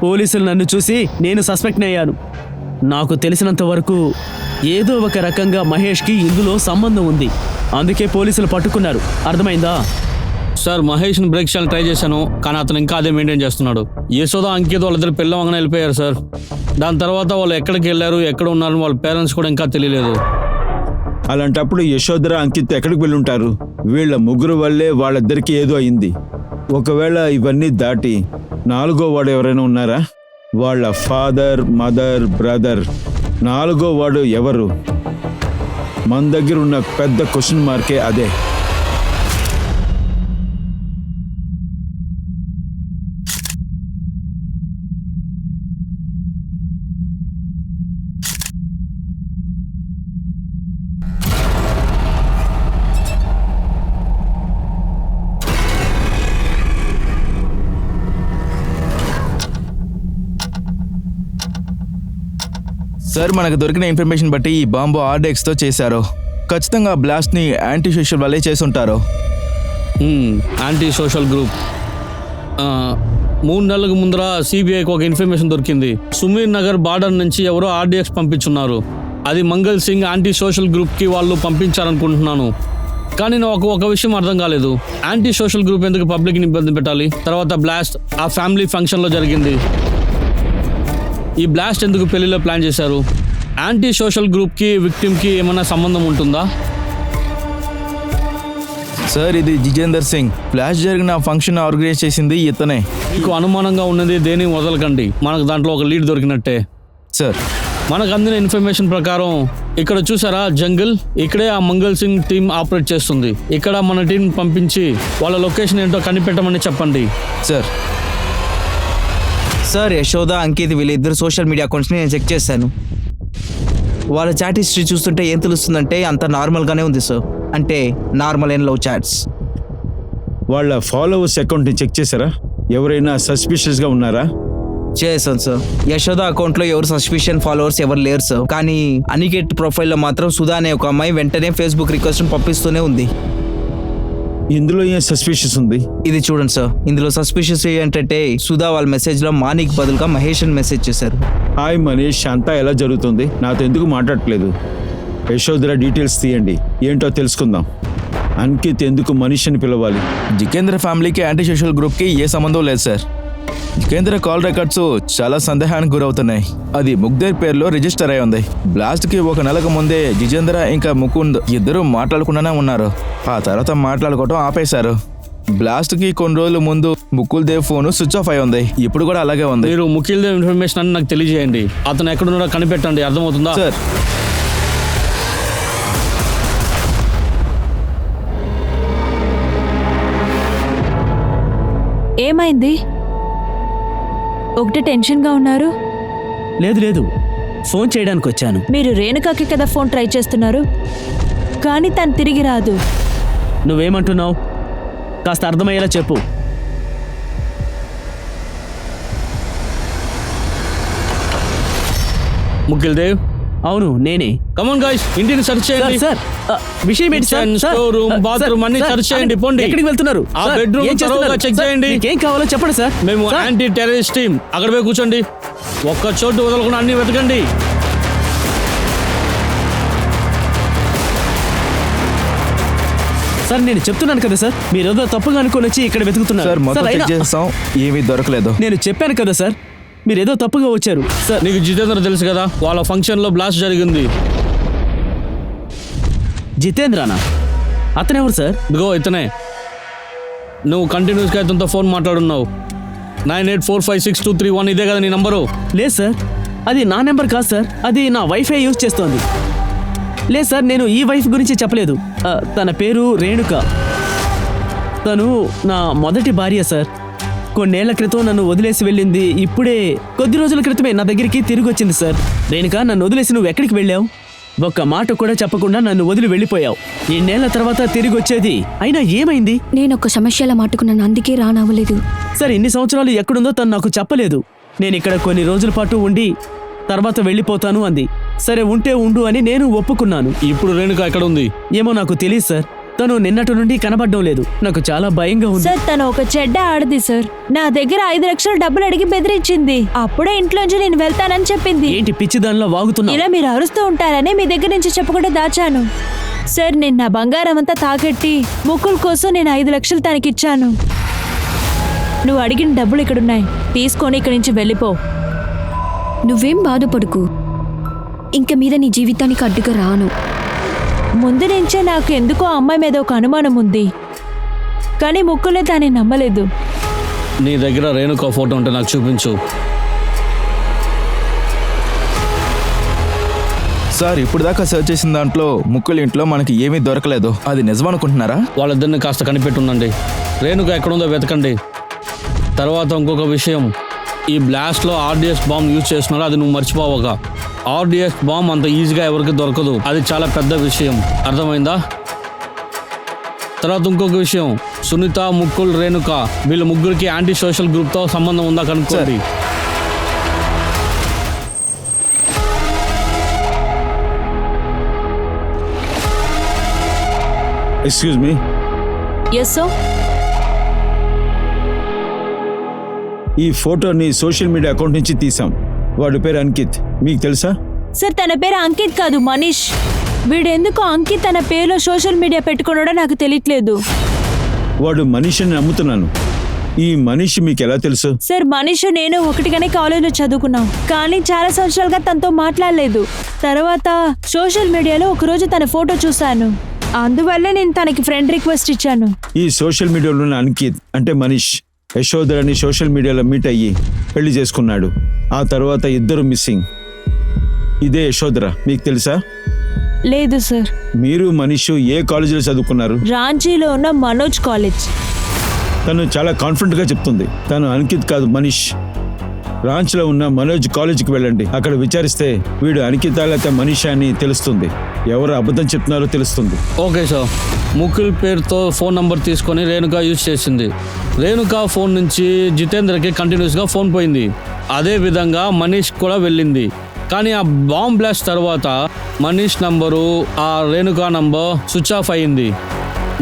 పోలీసులు నన్ను చూసి నేను సస్పెక్ట్ అయ్యాను. నాకు తెలిసినంత వరకు ఏదో ఒక రకంగా మహేష్కి ఇందులో సంబంధం ఉంది, అందుకే పోలీసులు పట్టుకున్నారు. అర్థమైందా? సార్ మహేష్ని బ్రేక్ చేయాలని ట్రై చేశాను, కానీ అతను ఇంకా అదే మెయింటైన్ చేస్తున్నాడు. యశోద అంకిత్ వాళ్ళిద్దరు పిల్లవంగానే వెళ్ళిపోయారు సార్. దాని తర్వాత వాళ్ళు ఎక్కడికి వెళ్ళారు, ఎక్కడ ఉన్నారని వాళ్ళ పేరెంట్స్ కూడా ఇంకా తెలియలేదు. అలాంటప్పుడు యశోధర అంకిత్ ఎక్కడికి వెళ్ళుంటారు? వీళ్ళ ముగ్గురు వల్లే వాళ్ళిద్దరికి ఏదో అయింది. ఒకవేళ ఇవన్నీ దాటి నాలుగో వాడు ఎవరైనా ఉన్నారా? వాళ్ళ ఫాదర్, మదర్, బ్రదర్. నాలుగో వాడు ఎవరు? మన దగ్గర ఉన్న పెద్ద క్వశ్చన్ మార్కే అదే. సార్, మనకు దొరికిన ఇన్ఫర్మేషన్ బట్టి ఈ బాంబు ఆర్డెక్స్తో చేశారు. ఖచ్చితంగా బ్లాస్ట్ని యాంటీ సోషల్ వల్లే చేసి ఉంటారు. Anti social group. 3 నెలలకు ముందర సిబిఐకి ఒక ఇన్ఫర్మేషన్ దొరికింది. సుమీర్ నగర్ బార్డర్ నుంచి ఎవరో ఆర్డీఎక్స్ పంపించున్నారు. అది మంగళ్ సింగ్ యాంటీ సోషల్ గ్రూప్కి వాళ్ళు పంపించారనుకుంటున్నాను. కానీ నాకు ఒక విషయం అర్థం కాలేదు. యాంటీ సోషల్ గ్రూప్ ఎందుకు పబ్లిక్ని ఇబ్బంది పెట్టాలి? తర్వాత బ్లాస్ట్ ఆ ఫ్యామిలీ ఫంక్షన్లో జరిగింది. ఈ బ్లాస్ట్ ఎందుకు పెళ్లిలో ప్లాన్ చేశారు? యాంటీ సోషల్ గ్రూప్కి విక్టిమ్కి ఏమైనా సంబంధం ఉంటుందా? సార్, ఇది జితేందర్ సింగ్. ఫ్లాష్ జరిగిన ఫంక్షన్ ఆర్గనైజ్ చేసింది ఇతనే. మీకు అనుమానంగా ఉన్నది దేని వదలకండి, మనకు దాంట్లో ఒక లీడ్ దొరికినట్టే. సార్, మనకు అందిన ఇన్ఫర్మేషన్ ప్రకారం ఇక్కడ చూసారా జంగిల్, ఇక్కడే ఆ మంగళ్ సింగ్ టీం ఆపరేట్ చేస్తుంది. ఇక్కడ మన టీం పంపించి వాళ్ళ లొకేషన్ ఏంటో కనిపెట్టమని చెప్పండి. సార్. సార్, యశోద, అంకిత్ వీళ్ళిద్దరు సోషల్ మీడియా అకౌంట్స్ని నేను చెక్ చేశాను. వాళ్ళ చాట్ హిస్టరీ చూస్తుంటే ఏం తెలుస్తుందంటే అంత నార్మల్గానే ఉంది సార్. అంటే నార్మల్ అండ్ లవ్ చాట్స్. వాళ్ళ ఫాలోవర్స్ అకౌంట్ని చెక్ చేశారా? ఎవరైనా సస్పిషియస్గా ఉన్నారా? చేశాను సార్. యశోద అకౌంట్లో ఎవరు సస్పిషియన్ ఫాలోవర్స్ ఎవరు లేరు సార్. కానీ అనికేట్ ప్రొఫైల్లో మాత్రం సుధా అనే ఒక అమ్మాయి వెంటనే ఫేస్బుక్ రిక్వెస్ట్ పంపిస్తూనే ఉంది. ఇందులో ఏం సస్పిషియస్ ఉంది? ఇది చూడండి సార్, ఇందులో సస్పిషియస్ ఏంటంటే సుధా వాళ్ళ మెసేజ్లో మానిక్ బదులుగా మహేష్ అని మెసేజ్ చేశారు. హాయ్ మనీష్, అంతా ఎలా జరుగుతుంది? నాతో ఎందుకు మాట్లాడట్లేదు? యశోధర డీటెయిల్స్ తీయండి, ఏంటో తెలుసుకుందాం. అంకిత్ ఎందుకు మనీష్ని పిలవాలి? జితేంద్ర ఫ్యామిలీకి యాంటీ సోషల్ గ్రూప్కి ఏ సంబంధం లేదు సార్. జితేంద్ర కాల్ రికార్డ్స్ చాలా సందేహానికి గురవుతున్నాయి. అది ముగ్ధర్ పేరులో రిజిస్టర్ అయి ఉంది. బ్లాస్ట్కి 1 నెలకు ముందే జితేంద్ర ఇంకా ముకుంద్ ఇద్దరు మాట్లాడుకుంటూనే ఉన్నారు. ఆ తర్వాత మాట్లాడుకోవటం ఆపేశారు. బ్లాస్ట్కి కొన్ని రోజుల ముందు Mukul Dev phone switch off అయి ఉంది. ఇప్పుడు కూడా అలాగే ఉంది. మీరు ముకుల్ దేవ్ ఇన్ఫర్మేషన్ అని నాకు తెలియజేయండి. అతను ఎక్కడున్నాడో కనిపెట్టండి, అర్థమవుతుందా? సార్. ఏమైంది? ఒకటే టెన్షన్గా ఉన్నారు? లేదు, ఫోన్ చేయడానికి వచ్చాను. మీరు రేణుకాకి కదా ఫోన్ ట్రై చేస్తున్నారు, కానీ తను తిరిగి రాదు. నువ్వేమంటున్నావు? కాస్త అర్థమయ్యేలా చెప్పు. ముఖిల్ దేవ్, అవును నేనే. కమాన్ గైస్, ఇంటిని సెర్చ్ చేయండి. సార్ విషయం ఏంటి sir? Kitchen, store room, bathroom అన్ని search చేయండి, పోండి. ఎక్కడికి వెళ్తున్నారు? ఆ సార్, bedroom ఏం చేస్తున్నారు? త్వరగా check సార్, చేయండి. మీకేం కావాలో చెప్పండి సార్. మేము సార్, యాంటీ టెర్రరిస్ట్ టీం, అక్కడ పోయి కూర్చోండి. ఒక్క చోటు వదలకుండా అన్ని వెతకండి. సార్ నేను చెప్తున్నాను కదా సార్, మీరు ఏదో తప్పుగా అనుకొని వచ్చి ఇక్కడ వెతుకుతున్నారు. సార్ మొత్తం సార్, చెక్ అయినా- చేస్తాం, ఏమీ దొరకలేదు. నేను చెప్పాను కదా సార్, మీరు ఏదో తప్పుగా వచ్చారు సార్. నీకు జితేంద్ర తెలుసు కదా, వాళ్ళ ఫంక్షన్ లో బ్లాస్ట్ జరిగింది. జితేంద్రనా? అతనెవరు సార్? ఇదిగో ఇతనే. నువ్వు కంటిన్యూస్గా ఇతనితో ఫోన్ మాట్లాడున్నావు. 98456231 ఇదే కదా నీ నంబరు? లేదు సార్, అది నా నెంబర్ కాదు సార్, అది నా వైఫై యూజ్ చేస్తోంది. లేదు సార్, నేను ఈ వైఫ్ గురించి చెప్పలేదు. తన పేరు రేణుక. తను నా మొదటి భార్య సార్. కొన్నేళ్ల క్రితం నన్ను వదిలేసి వెళ్ళింది. ఇప్పుడే కొద్ది రోజుల క్రితమే నా దగ్గరికి తిరిగి వచ్చింది సార్. రేణుక, నన్ను వదిలేసి నువ్వు ఎక్కడికి వెళ్ళావు? ఒక్క మాట కూడా చెప్పకుండా నన్ను వదిలి వెళ్ళిపోయావు. ఎన్నేళ్ల తర్వాత తిరిగి వచ్చేది, అయినా ఏమైంది? నేను ఒక సమస్యల మాటుకున్నాను, అందుకే రానవ్వలేదు. సార్, ఇన్ని సంవత్సరాలు ఎక్కడుందో తను నాకు చెప్పలేదు. నేను ఇక్కడ కొన్ని రోజుల పాటు ఉండి తర్వాత వెళ్ళిపోతాను అంది. సరే ఉంటే ఉండు అని నేను ఒప్పుకున్నాను. ఇప్పుడు రేణుక ఎక్కడ ఉంది? ఏమో నాకు తెలియదు సార్, తను నిన్నటి నుండి కనబడడం లేదు. నాకు చాలా భయంగా ఉంది. సార్, తను ఒక చెడ్డ ఆడది సార్. నా దగ్గర 5 లక్షలు డబ్బులు అడిగి బెదిరించింది. అప్పుడే ఇంట్లోంచి నేను వెళ్తానని చెప్పింది. ఏంటి పిచ్చి దానిలో వాగుతున్నా? ఇలా మీరు అరుస్తూ ఉంటారని మీ దగ్గర నుంచి చెప్పకుండా దాచాను. సార్, నేను నా బంగారం అంతా తాకెట్టి ముక్కుల కోసం నేను 5 లక్షలు తనకిచ్చాను. నువ్వు అడిగిన డబ్బులు ఇక్కడున్నాయి, తీసుకొని ఇక్కడి నుంచి వెళ్ళిపో. నువ్వేం బాధపడుకు, ఇంక మీద నీ జీవితానికి అడ్డుగా రాను. ముందు నుంచే నాకు ఎందుకో అమ్మాయి మీద ఒక అనుమానం ఉంది, కానీ ముక్కులే దాన్ని నమ్మలేదు. నీ దగ్గర రేణుక ఫోటో ఉంటే నాకు చూపించు. సార్ ఇప్పుడు దాకా సెర్చ్ చేసిన దాంట్లో ముక్కుల ఇంట్లో మనకి ఏమీ దొరకలేదు. అది నిజం అనుకుంటున్నారా? వాళ్ళిద్దరిని కాస్త కనిపెట్టుండండి. రేణుక ఎక్కడుందో వెతకండి. తర్వాత ఇంకొక విషయం, ఈ బ్లాస్ట్లో ఆర్డిఎస్ బాంబ్ యూజ్ చేస్తున్నారు, అది నువ్వు మర్చిపోవగా. ఆర్డిఎస్ బాంబ్ అంత ఈజీగా ఎవరికి దొరకదు, అది చాలా పెద్ద విషయం, అర్థమైందా? తర్వాత ఇంకొక విషయం, సునీత, ముకుల్, రేణుక వీళ్ళ ముగ్గురికి యాంటీ సోషల్ గ్రూప్తో సంబంధం ఉందా కనుక్కోండి. ఎక్స్క్యూజ్ మీ, ఎస్ సో ఈ ఫోటోని సోషల్ మీడియా అకౌంట్ నుంచి తీసాం. వాడి పేరు అంకిత్, మీకు తెలుసా? సార్, తన పేరు అంకిత్ కాదు, మనీష్. వీడెందుకు అంకిత్ తన పేరులో సోషల్ మీడియా పెట్టుకున్నాడో నాకు తెలియట్లేదు. వాడు మనిషిని నమ్ముతున్నాను. ఈ మనిషి మీకు ఎలా తెలుసు? సార్, మనీష్ నేను ఒకటిగానే కాలేజీలో చదువుకున్నాం, కానీ చాలా సంవత్సరాలుగా తనతో మాట్లాడలేదు. తర్వాత సోషల్ మీడియాలో ఒకరోజు తన ఫోటో చూశాను, అందువల్లే నేను తనకి ఫ్రెండ్ రిక్వెస్ట్ ఇచ్చాను. ఈ సోషల్ మీడియాలో ఉన్న అంకిత్ అంటే మనీష్ యశోధరని సోషల్ మీడియాలో మీట్ అయ్యి పెళ్లి చేసుకున్నాడు. ఆ తర్వాత ఇద్దరు మిస్సింగ్. ఇదే యశోధర, మీకు తెలుసా? లేదు సార్. మీరు మనీష్ ఏ కాలేజీలో చదువుకున్నారు? రాంచీలో ఉన్న మనోజ్ కాలేజ్. తను చాలా కాన్ఫిడెంట్గా చెప్తుంది. తను అంకిత్ కాదు, మనీష్. రాంచ్లో ఉన్న మనోజ్ కాలేజీకి వెళ్ళండి. అక్కడ విచారిస్తే వీడు అంకిత లేక మనీష్ అని తెలుస్తుంది. ఎవరు అబద్ధం చెప్తున్నారో తెలుస్తుంది. Okay sir. ముకుల్ పేరుతో ఫోన్ నంబర్ తీసుకొని రేణుక యూజ్ చేసింది. రేణుక ఫోన్ నుంచి జితేంద్రకి కంటిన్యూస్గా ఫోన్ పోయింది. అదే విధంగా మనీష్ కూడా వెళ్ళింది. కానీ ఆ బాంబ్ బ్లాస్ట్ తర్వాత మనీష్ నంబరు, ఆ రేణుక నంబర్ స్విచ్ ఆఫ్ అయ్యింది.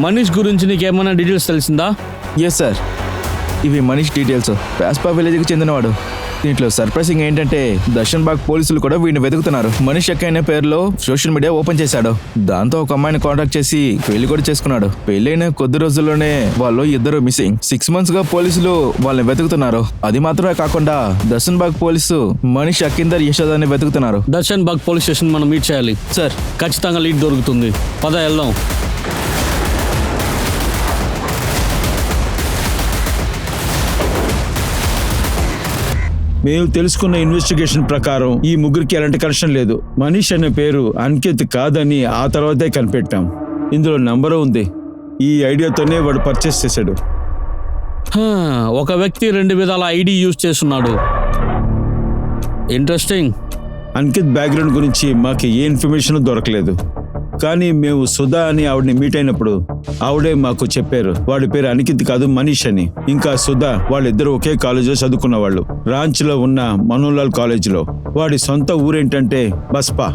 మనీష్ గురించి నీకేమైనా డీటెయిల్స్ తెలిసిందా? ఎస్ సార్, ఇవి మనీష్ డీటెయిల్స్. పాస్పా విలేజ్కి చెందినవాడు. దీంట్లో సర్ప్రైజింగ్ ఏంటంటే దర్శన్ బాగ్ పోలీసులు కూడా వీడిని వెతుకుతున్నారు. మనీష్ అనే పేరులో సోషల్ మీడియా ఓపెన్ చేశాడు. దాంతో ఒక అమ్మాయిని కాంటాక్ట్ చేసి పెళ్లి కూడా చేసుకున్నాడు. పెళ్ళైన కొద్ది రోజుల్లోనే వాళ్ళు ఇద్దరు మిస్సింగ్. 6 months గా పోలీసులు వాళ్ళని వెతుకుతున్నారు. అది మాత్రమే కాకుండా దర్శన్ బాగ్ పోలీసు మనీష్ అకిందర్ యశోదాన్ని వెతుకుతున్నారు. దర్శన్ బాగ్ పోలీస్ స్టేషన్ మనం మీట్ చేయాలి సార్. ఖచ్చితంగా లీడ్ దొరుకుతుంది. పద వెళ్దాం. మేము తెలుసుకున్న ఇన్వెస్టిగేషన్ ప్రకారం ఈ ముగ్గురికి ఎలాంటి కనెక్షన్ లేదు. మనీష్ అనే పేరు అంకిత్ కాదని ఆ తర్వాతే కనిపెట్టాం. ఇందులో నంబరు ఉంది. ఈ ఐడియాతోనే వాడు పర్చేస్ చేశాడు. ఒక వ్యక్తి 2 విధాల ఐడి యూజ్ చేస్తున్నాడు. ఇంట్రెస్టింగ్. అంకిత్ బ్యాక్గ్రౌండ్ గురించి మాకు ఏ ఇన్ఫర్మేషన్ దొరకలేదు. కానీ మేము సుధా అని ఆవిడని మీట్ అయినప్పుడు ఆవిడే మాకు చెప్పారు వాడి పేరు అనికిత్ కాదు మనీష్ అని. ఇంకా సుధా వాళ్ళిద్దరూ ఒకే కాలేజీలో చదువుకున్న వాళ్ళు, రాంచ్లో ఉన్న మనోలాల్ కాలేజీలో. వాడి సొంత ఊరేంటంటే బస్పా.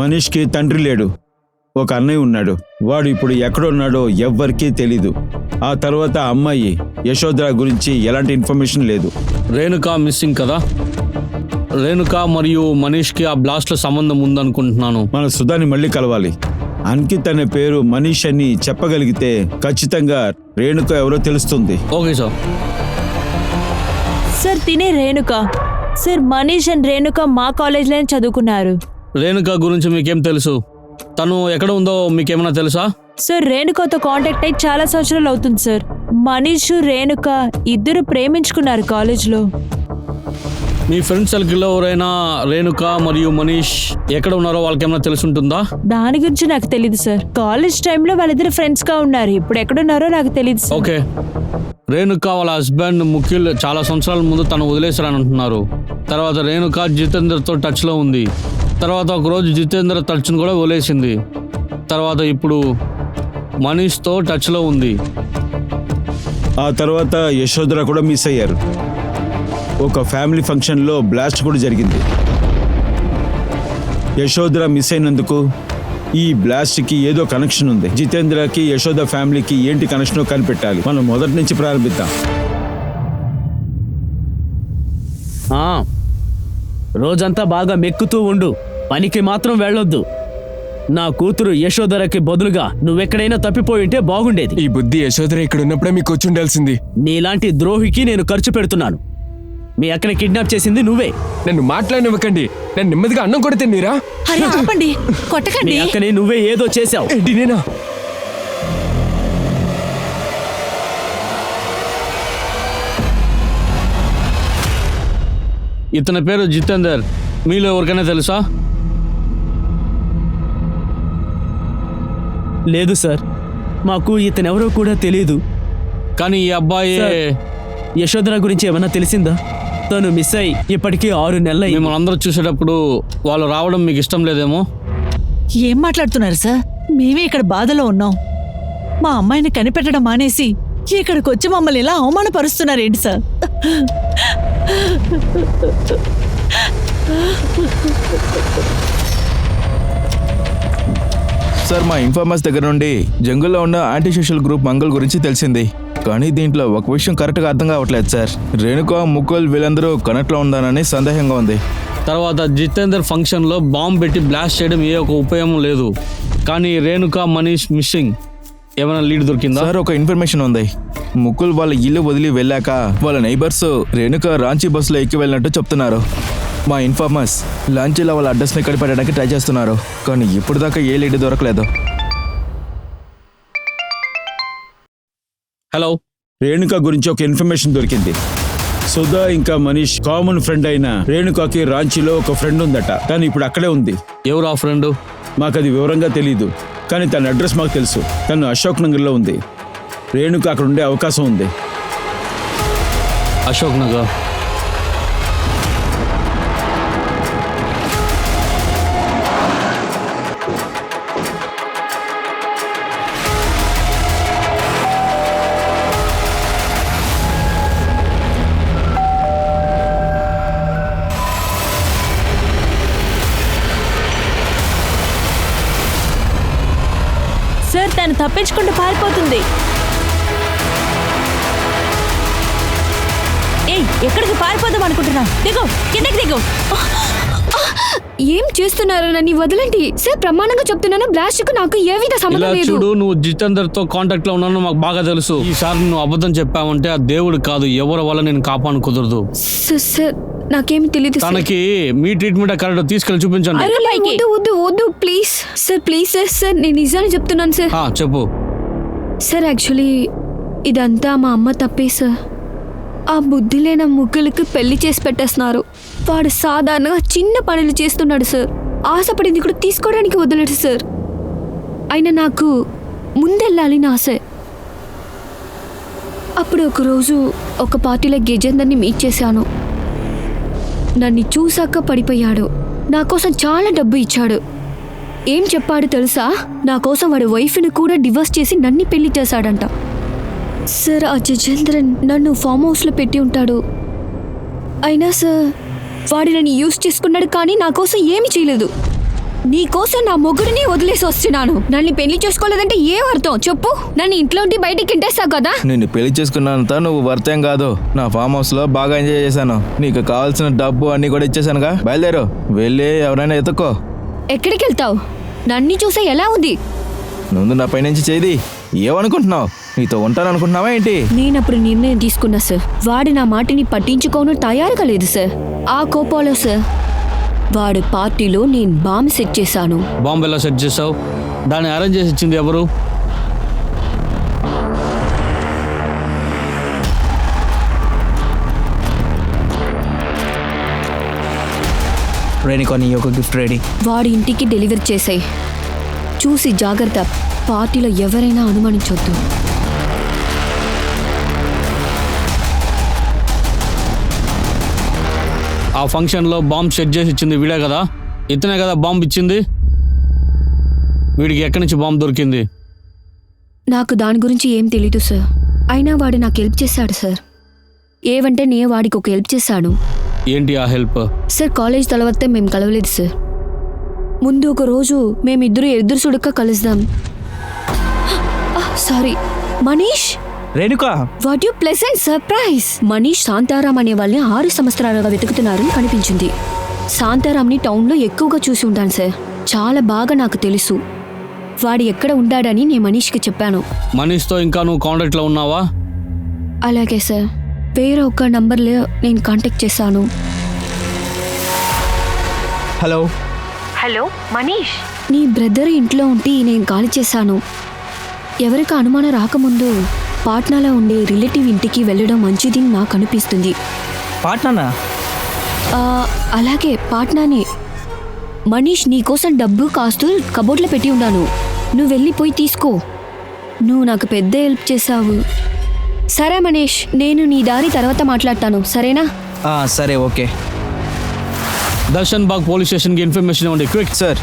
మనీష్కి తండ్రి లేడు, ఒక అన్నయ్య ఉన్నాడు. వాడు ఇప్పుడు ఎక్కడున్నాడో ఎవ్వరికీ తెలీదు. ఆ తర్వాత అమ్మాయి యశోధర గురించి ఎలాంటి ఇన్ఫర్మేషన్ లేదు. రేణుక మిస్సింగ్ కదా, రేణుక మరియు మనీష్కి ఆ బ్లాస్ట్లో సంబంధం ఉందనుకుంటున్నాను. మన సుధాని మళ్ళీ కలవాలి. అంకిత్ అనే పేరు మనీష్ అని చెప్పగలిగితే ఖచ్చితంగా రేణుక ఎవరో తెలుస్తుంది. Okay sir. సార్ తినే రేణుక. సార్ మనీష్ అండ్ రేణుక మా కాలేజ్లోనే చదువుకున్నారు. రేణుక గురించి మీకేం తెలుసు? తను ఎక్కడ ఉందో మీకేమైనా తెలుసా? సార్ రేణుకతో కాంటాక్ట్ అయ్యి చాలా సంవత్సరాలు అవుతుంది సార్. మనీష్ రేణుక ఇద్దరు ప్రేమించుకున్నారు కాలేజ్లో. మీ ఫ్రెండ్ సర్కిల్లో ఎవరైనా రేణుక మరియు మనీష్ ఎక్కడ ఉన్నారో వాళ్ళకేమైనా తెలుసుంటుందా? దాని గురించి నాకు తెలియదు సార్. కాలేజ్ టైంలో వాళ్ళిద్దరు ఫ్రెండ్స్ గా ఉన్నారు. ఇప్పుడు ఎక్కడున్నారో నాకు తెలియదు సార్. ఓకే. రేణుక వాళ్ళ హస్బెండ్ ముఖ్యుల్ చాలా సంవత్సరాల ముందు తను వదిలేశారని అంటున్నారు. తర్వాత రేణుక జితేంద్రతో టచ్లో ఉంది. తర్వాత ఒకరోజు జితేంద్ర టచ్ను కూడా వదిలేసింది. తర్వాత ఇప్పుడు మనీష్తో టచ్లో ఉంది. ఆ తర్వాత యశోధర కూడా మిస్ అయ్యారు. ఒక ఫ్యామిలీ ఫంక్షన్లో బ్లాస్ట్ కూడా జరిగింది. యశోధర మిస్ అయినందుకు ఈ బ్లాస్ట్కి ఏదో కనెక్షన్ ఉంది. జితేంద్రకి యశోద ఫ్యామిలీకి ఏంటి కనెక్షనో కనిపెట్టాలి. మనం మొదటి నుంచి ప్రారంభిద్దాం. రోజంతా బాగా మెక్కుతూ ఉండు, పనికి మాత్రం వెళ్ళొద్దు. నా కూతురు యశోధరకి బదులుగా నువ్వెక్కడైనా తప్పిపోయి ఉంటే బాగుండేది. ఈ బుద్ధి యశోధర ఇక్కడ ఉన్నప్పుడే మీకు వచ్చి ఉండాల్సింది. నీలాంటి ద్రోహికి నేను ఖర్చు పెడుతున్నాను. మీ అక్కని కిడ్నాప్ చేసింది నువ్వే. నన్ను మాట్లాడనివ్వకండి. నన్ను నెమ్మదిగా అన్నం కూడా తిన్నీరా? అరే ఆపండి, మీ కొట్టకండి. అక్కని నువ్వే ఏదో చేశావు. ఏంటి నేనా? ఇతని పేరు జితేందర్. మీలో ఎవరికైనా తెలుసా? లేదు సార్, మాకు ఇతనెవరో కూడా తెలియదు. కానీ ఈ అబ్బాయి యశోధర గురించి ఏమన్నా తెలిసిందా? తను మిస్ అయి ఇప్పటికీ 6 నెలలు. మిమ్మల్ని అందరూ చూసేటప్పుడు వాళ్ళు రావడం మీకు ఇష్టం లేదేమో? ఏం మాట్లాడుతున్నారు సార్? మేమే ఇక్కడ బాధలో ఉన్నాం. మా అమ్మాయిని కనిపెట్టడం మానేసి ఇక్కడికి వచ్చి మమ్మల్ని ఇలా అవమానపరుస్తున్నారేంటి సార్? సార్, మా ఇన్ఫార్మర్స్ దగ్గర నుండి జంగుల్లో ఉన్న యాంటీ సోషల్ గ్రూప్ మంగళ్ గురించి తెలిసింది. కానీ దీంట్లో ఒక విషయం కరెక్ట్గా అర్థం కావట్లేదు సార్. రేణుక, ముకుల్ వీళ్ళందరూ కనెక్ట్లో ఉందానని సందేహంగా ఉంది. తర్వాత జితేందర్ ఫంక్షన్లో బాంబు పెట్టి బ్లాస్ట్ చేయడం ఏ ఒక ఉపయోగం లేదు. కానీ రేణుక, మనీష్ మిస్సింగ్. ఏమైనా లీడ్ దొరికిందా? సార్, ఒక ఇన్ఫర్మేషన్ ఉంది. ముకుల్ వాళ్ళ ఇల్లు వదిలి వెళ్ళాక వాళ్ళ నైబర్స్ రేణుక రాంచీ బస్సులో ఎక్కి వెళ్ళినట్టు చెప్తున్నారు. మా ఇన్ఫార్మర్స్ లాంచీలో వాళ్ళ అడ్రస్ని కనిపెట్టడానికి ట్రై చేస్తున్నారు. కానీ ఇప్పుడు దాకా ఏ లీడ్ దొరకలేదు. హలో, రేణుక గురించి ఒక ఇన్ఫర్మేషన్ దొరికింది. సుధా ఇంకా మనీష్ కామన్ ఫ్రెండ్ అయిన రేణుకకి రాంచీలో ఒక ఫ్రెండ్ ఉందట. తను ఇప్పుడు అక్కడే ఉంది. ఎవరు ఆ ఫ్రెండ్? మాకు అది వివరంగా తెలీదు, కానీ తన అడ్రస్ మాకు తెలుసు. తను అశోక్ నగర్లో ఉంది. రేణుక అక్కడ ఉండే అవకాశం ఉంది. అశోక్ నగర్. సార్ తను తప్పించుకుంటూ పారిపోతుంది. ఏయ్, ఎక్కడికి పారిపోదాం అనుకుంటున్నావు? దిగు, కిందకి దిగు. ఏం చేస్తున్నారు? నన్ను వదలండి సార్. ప్రమాణంగా చెప్తున్నాను, బ్లాస్ట్ కు నాకు ఏ విధ ఇలా సంబంధం లేదు. చూడు, నువ్వు జితేందర్ తో కాంటాక్ట్ లో ఉన్నాను మాకు బాగా తెలుసు. ఈసారి నువ్వు అబద్ధం చెప్పావంటే ఆ దేవుడు కాదు, ఎవరి వల్ల నేను కాపాను కుదరదు. సార్ నాకేమి తెలియదు సార్. తనకి మీ ట్రీట్మెంట్ కరెక్ట్ తీసుకెళ్ళి చూపించండి. అరే, వద్దు వద్దు వద్దు please sir, please sir. Sir నేను నిజాన్ని చెప్తున్నాను సార్. చెప్పు. సార్ యాక్చువల్లీ ఇదంతా మా అమ్మ తప్పే సార్. ఆ బుద్ధి లేని ముగ్గులకి పెళ్లి చేసి పెట్టేస్తున్నారు. వాడు సాధారణంగా చిన్న పనులు చేస్తున్నాడు సార్. ఆశపడింది కూడా తీసుకోవడానికి వదిలేడు సార్. అయినా నాకు ముందెళ్ళాలి నా ఆశ. అప్పుడు ఒకరోజు ఒక పార్టీలో గజేందర్ని మీట్ చేశాను. నన్ను చూశాక పడిపోయాడు. నా కోసం చాలా డబ్బు ఇచ్చాడు. ఏం చెప్పాడు తెలుసా? నా కోసం వాడి వైఫ్ని కూడా డివోర్స్ చేసి నన్ను పెళ్లి చేశాడంట. సార్, ఆ జజేంద్రన్ నన్ను ఫామ్ హౌస్లో పెట్టి ఉంటాడు. అయినా సార్, వాడు నన్ను యూజ్ చేసుకున్నాడు, కానీ నా కోసం ఏమి చేయలేదు. నీ కోసం నా మొగుడిని వదిలేసి వస్తున్నాను. నన్ను పెళ్లి చేసుకోలేదంటే ఏం అర్థం చెప్పు? నన్ను ఇంట్లో ఉండి బయటికి ఇంటేస్తావు కదా? నిన్ను పెళ్లి చేసుకున్నంత నువ్వు వర్తేం కాదు. నా ఫామ్ హౌస్ లో బాగా ఎంజాయ్ చేశాను. నీకు కావాల్సిన డబ్బు అన్ని కూడా ఇచ్చేసానుగా. బయలుదేరు, వెళ్ళి ఎవరైనా ఎత్తుక్కో. ఎక్కడికి వెళ్తావు? నన్ను చూసే ఎలా ఉంది? ముందు నా పైనుంచి చేది. ఏమనుకుంటున్నావు? నీతో ఉంటాననుకుంటున్నావా ఏంటి? నేనప్పుడు నిర్ణయం తీసుకున్నా సార్. వాడు నా మాటిని పట్టించుకోను తయారుగా లేదు సార్. ఆ కోపాలో సార్, వాడు పార్టీలో నేను బాంబు సెట్ చేశాను. బాంబు ఎలా సెట్ చేసావు? దాన్ని అరేంజ్ చేసి ఇచ్చింది ఎవరు? రేణుకా, నీ యొక్క గిఫ్ట్ రెడీ. వాడి ఇంటికి డెలివరీ చేసాయి. చూసి జాగ్రత్త. పార్టీలో ఎవరైనా అనుమానించొద్దు. ఆ ఫంక్షన్లో బాంబు సెట్ చేసి ఇచ్చింది వీడే కదా? ఇతనే కదా బాంబు ఇచ్చింది? వీడికి ఎక్కడి నుంచి బాంబు దొరికింది? నాకు దాని గురించి ఏం తెలీదు సార్. అయినా వాడు నాకు హెల్ప్ చేశాడు సార్. ఏవంటే నేను వాడికి ఒక హెల్ప్ చేశాను. ఏంటి ఆ హెల్ప్? సార్, కాలేజ్ తర్వాత మేము కలవలేదు సార్. ముందు ఒక రోజు మేమిద్దరు ఎదురు సుడక కలుద్దాం. Sorry Manish. Renuka, what you pleasant surprise. Manish Shantaram అనే వాళ్ళని 6 సంవత్సరాలుగా వెతుకుతున్నారని కనిపించింది. శాంతారాంని టౌన్లో ఎక్కువగా చూసి ఉంటాను సార్. చాలా బాగా నాకు తెలుసు. వాడు ఎక్కడ ఉండాడని నేను మనీష్కి చెప్పాను. మనీష్తో ఇంకా నువ్వు కాంటాక్ట్లో ఉన్నావా? అలాగే సార్. వేరే ఒక నంబర్లో నేను కాంటాక్ట్ చేశాను. హలో. హలో మనీష్, నీ బ్రదర్ ఇంట్లో ఉంటే నేను కాల్ చేశాను. ఎవరికి అనుమానం రాకముందు పాట్నాలో ఉండే రిలేటివ్ ఇంటికి వెళ్ళడం మంచిది నాకు అనిపిస్తుంది. పాట్నానా? అలాగే పాట్నానే. మనీష్, నీకోసం డబ్బు కాస్తూ కబోర్డ్లో పెట్టి ఉన్నాను. నువ్వు వెళ్ళిపోయి తీసుకో. నువ్వు నాకు పెద్ద హెల్ప్ చేశావు. సరే మనీష్, నేను నీ దారి తర్వాత మాట్లాడతాను, సరేనా? సరే, ఓకే. దర్శన్ బాగ్ పోలీస్ స్టేషన్కి ఇన్ఫర్మేషన్ ఇవ్వండి, క్విక్. సార్,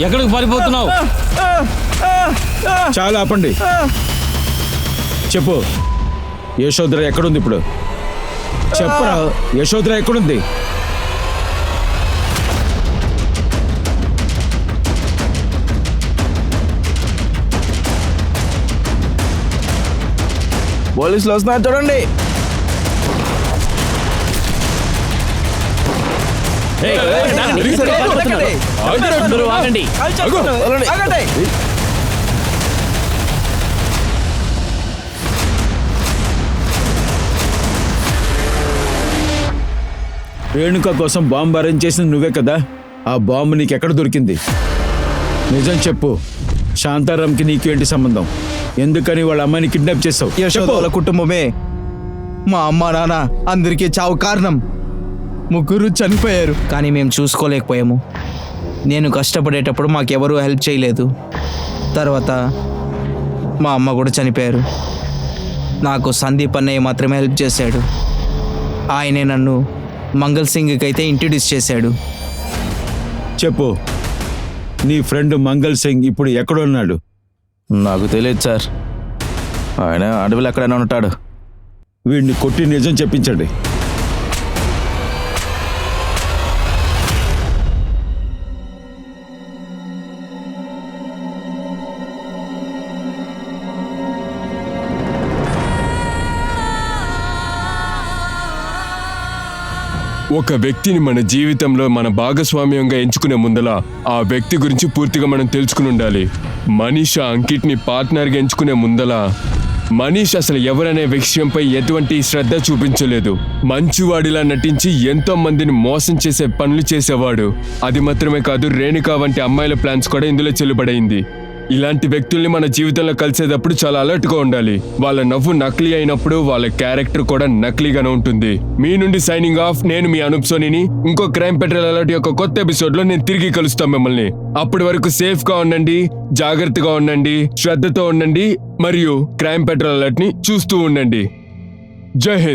ఎక్కడికి పారిపోతున్నావు? చాలా ఆపండి. చెప్పు, యశోధర ఎక్కడుంది ఇప్పుడు? చెప్పరా, యశోధర ఎక్కడుంది? పోలీసులు వస్తున్నారు చూడండి. అందరూ ఆగండి. రేణుక కోసం బాంబు అరేంజ్ చేసింది నువ్వే కదా? ఆ బాంబు నీకు ఎక్కడ దొరికింది? నిజం చెప్పు. శాంతారాంకి నీకు ఏంటి సంబంధం? ఎందుకని వాళ్ళ అమ్మాయిని కిడ్నాప్ చేసావు? యశోద కుటుంబమే మా అమ్మ నాన్న అందరికీ చావు కారణం. ముగ్గురు చనిపోయారు, కానీ మేము చూసుకోలేకపోయాము. నేను కష్టపడేటప్పుడు మాకెవరూ హెల్ప్ చేయలేదు. తర్వాత మా అమ్మ కూడా చనిపోయారు. నాకు సందీప్ అన్నయ్య మాత్రమే హెల్ప్ చేశాడు. ఆయనే నన్ను మంగళ్ సింగ్కి అయితే ఇంట్రడ్యూస్ చేశాడు. చెప్పు, నీ ఫ్రెండ్ మంగళ్ సింగ్ ఇప్పుడు ఎక్కడున్నాడు? నాకు తెలియదు సార్. ఆయన అడవిలో ఎక్కడైనా ఉంటాడు. వీడిని కొట్టి నిజం చెప్పించండి. ఒక వ్యక్తిని మన జీవితంలో మన భాగస్వామ్యంగా ఎంచుకునే ముందల ఆ వ్యక్తి గురించి పూర్తిగా మనం తెలుసుకుని ఉండాలి. మనీషా అంకిట్ని పార్ట్నర్గా ఎంచుకునే ముందల మనీష్ అసలు ఎవరనే విషయంపై ఎటువంటి శ్రద్ధ చూపించలేదు. మంచివాడిలా నటించి ఎంతో మందిని మోసం చేసే పనులు చేసేవాడు. అది మాత్రమే కాదు, రేణుక వంటి అమ్మాయిల ప్లాన్స్ కూడా ఇందులో చెల్లుబడైంది. ఇలాంటి వ్యక్తుల్ని మన జీవితంలో కలిసేటప్పుడు చాలా అలర్ట్ గా ఉండాలి. వాళ్ళ నవ్వు నకిలీ అయినప్పుడు వాళ్ళ క్యారెక్టర్ కూడా నకిలీగానే ఉంటుంది. మీ నుండి సైనింగ్ ఆఫ్, నేను మీ అనూప్ సోనీని. ఇంకో క్రైమ్ పెట్రోల్ అలర్ట్ యొక్క కొత్త ఎపిసోడ్ లో నేను తిరిగి కలుస్తాను మిమ్మల్ని. అప్పటి వరకు సేఫ్ గా ఉండండి, జాగ్రత్తగా ఉండండి, శ్రద్ధతో ఉండండి మరియు క్రైమ్ పెట్రోల్ అలర్ట్ ని చూస్తూ ఉండండి. జై హింద్.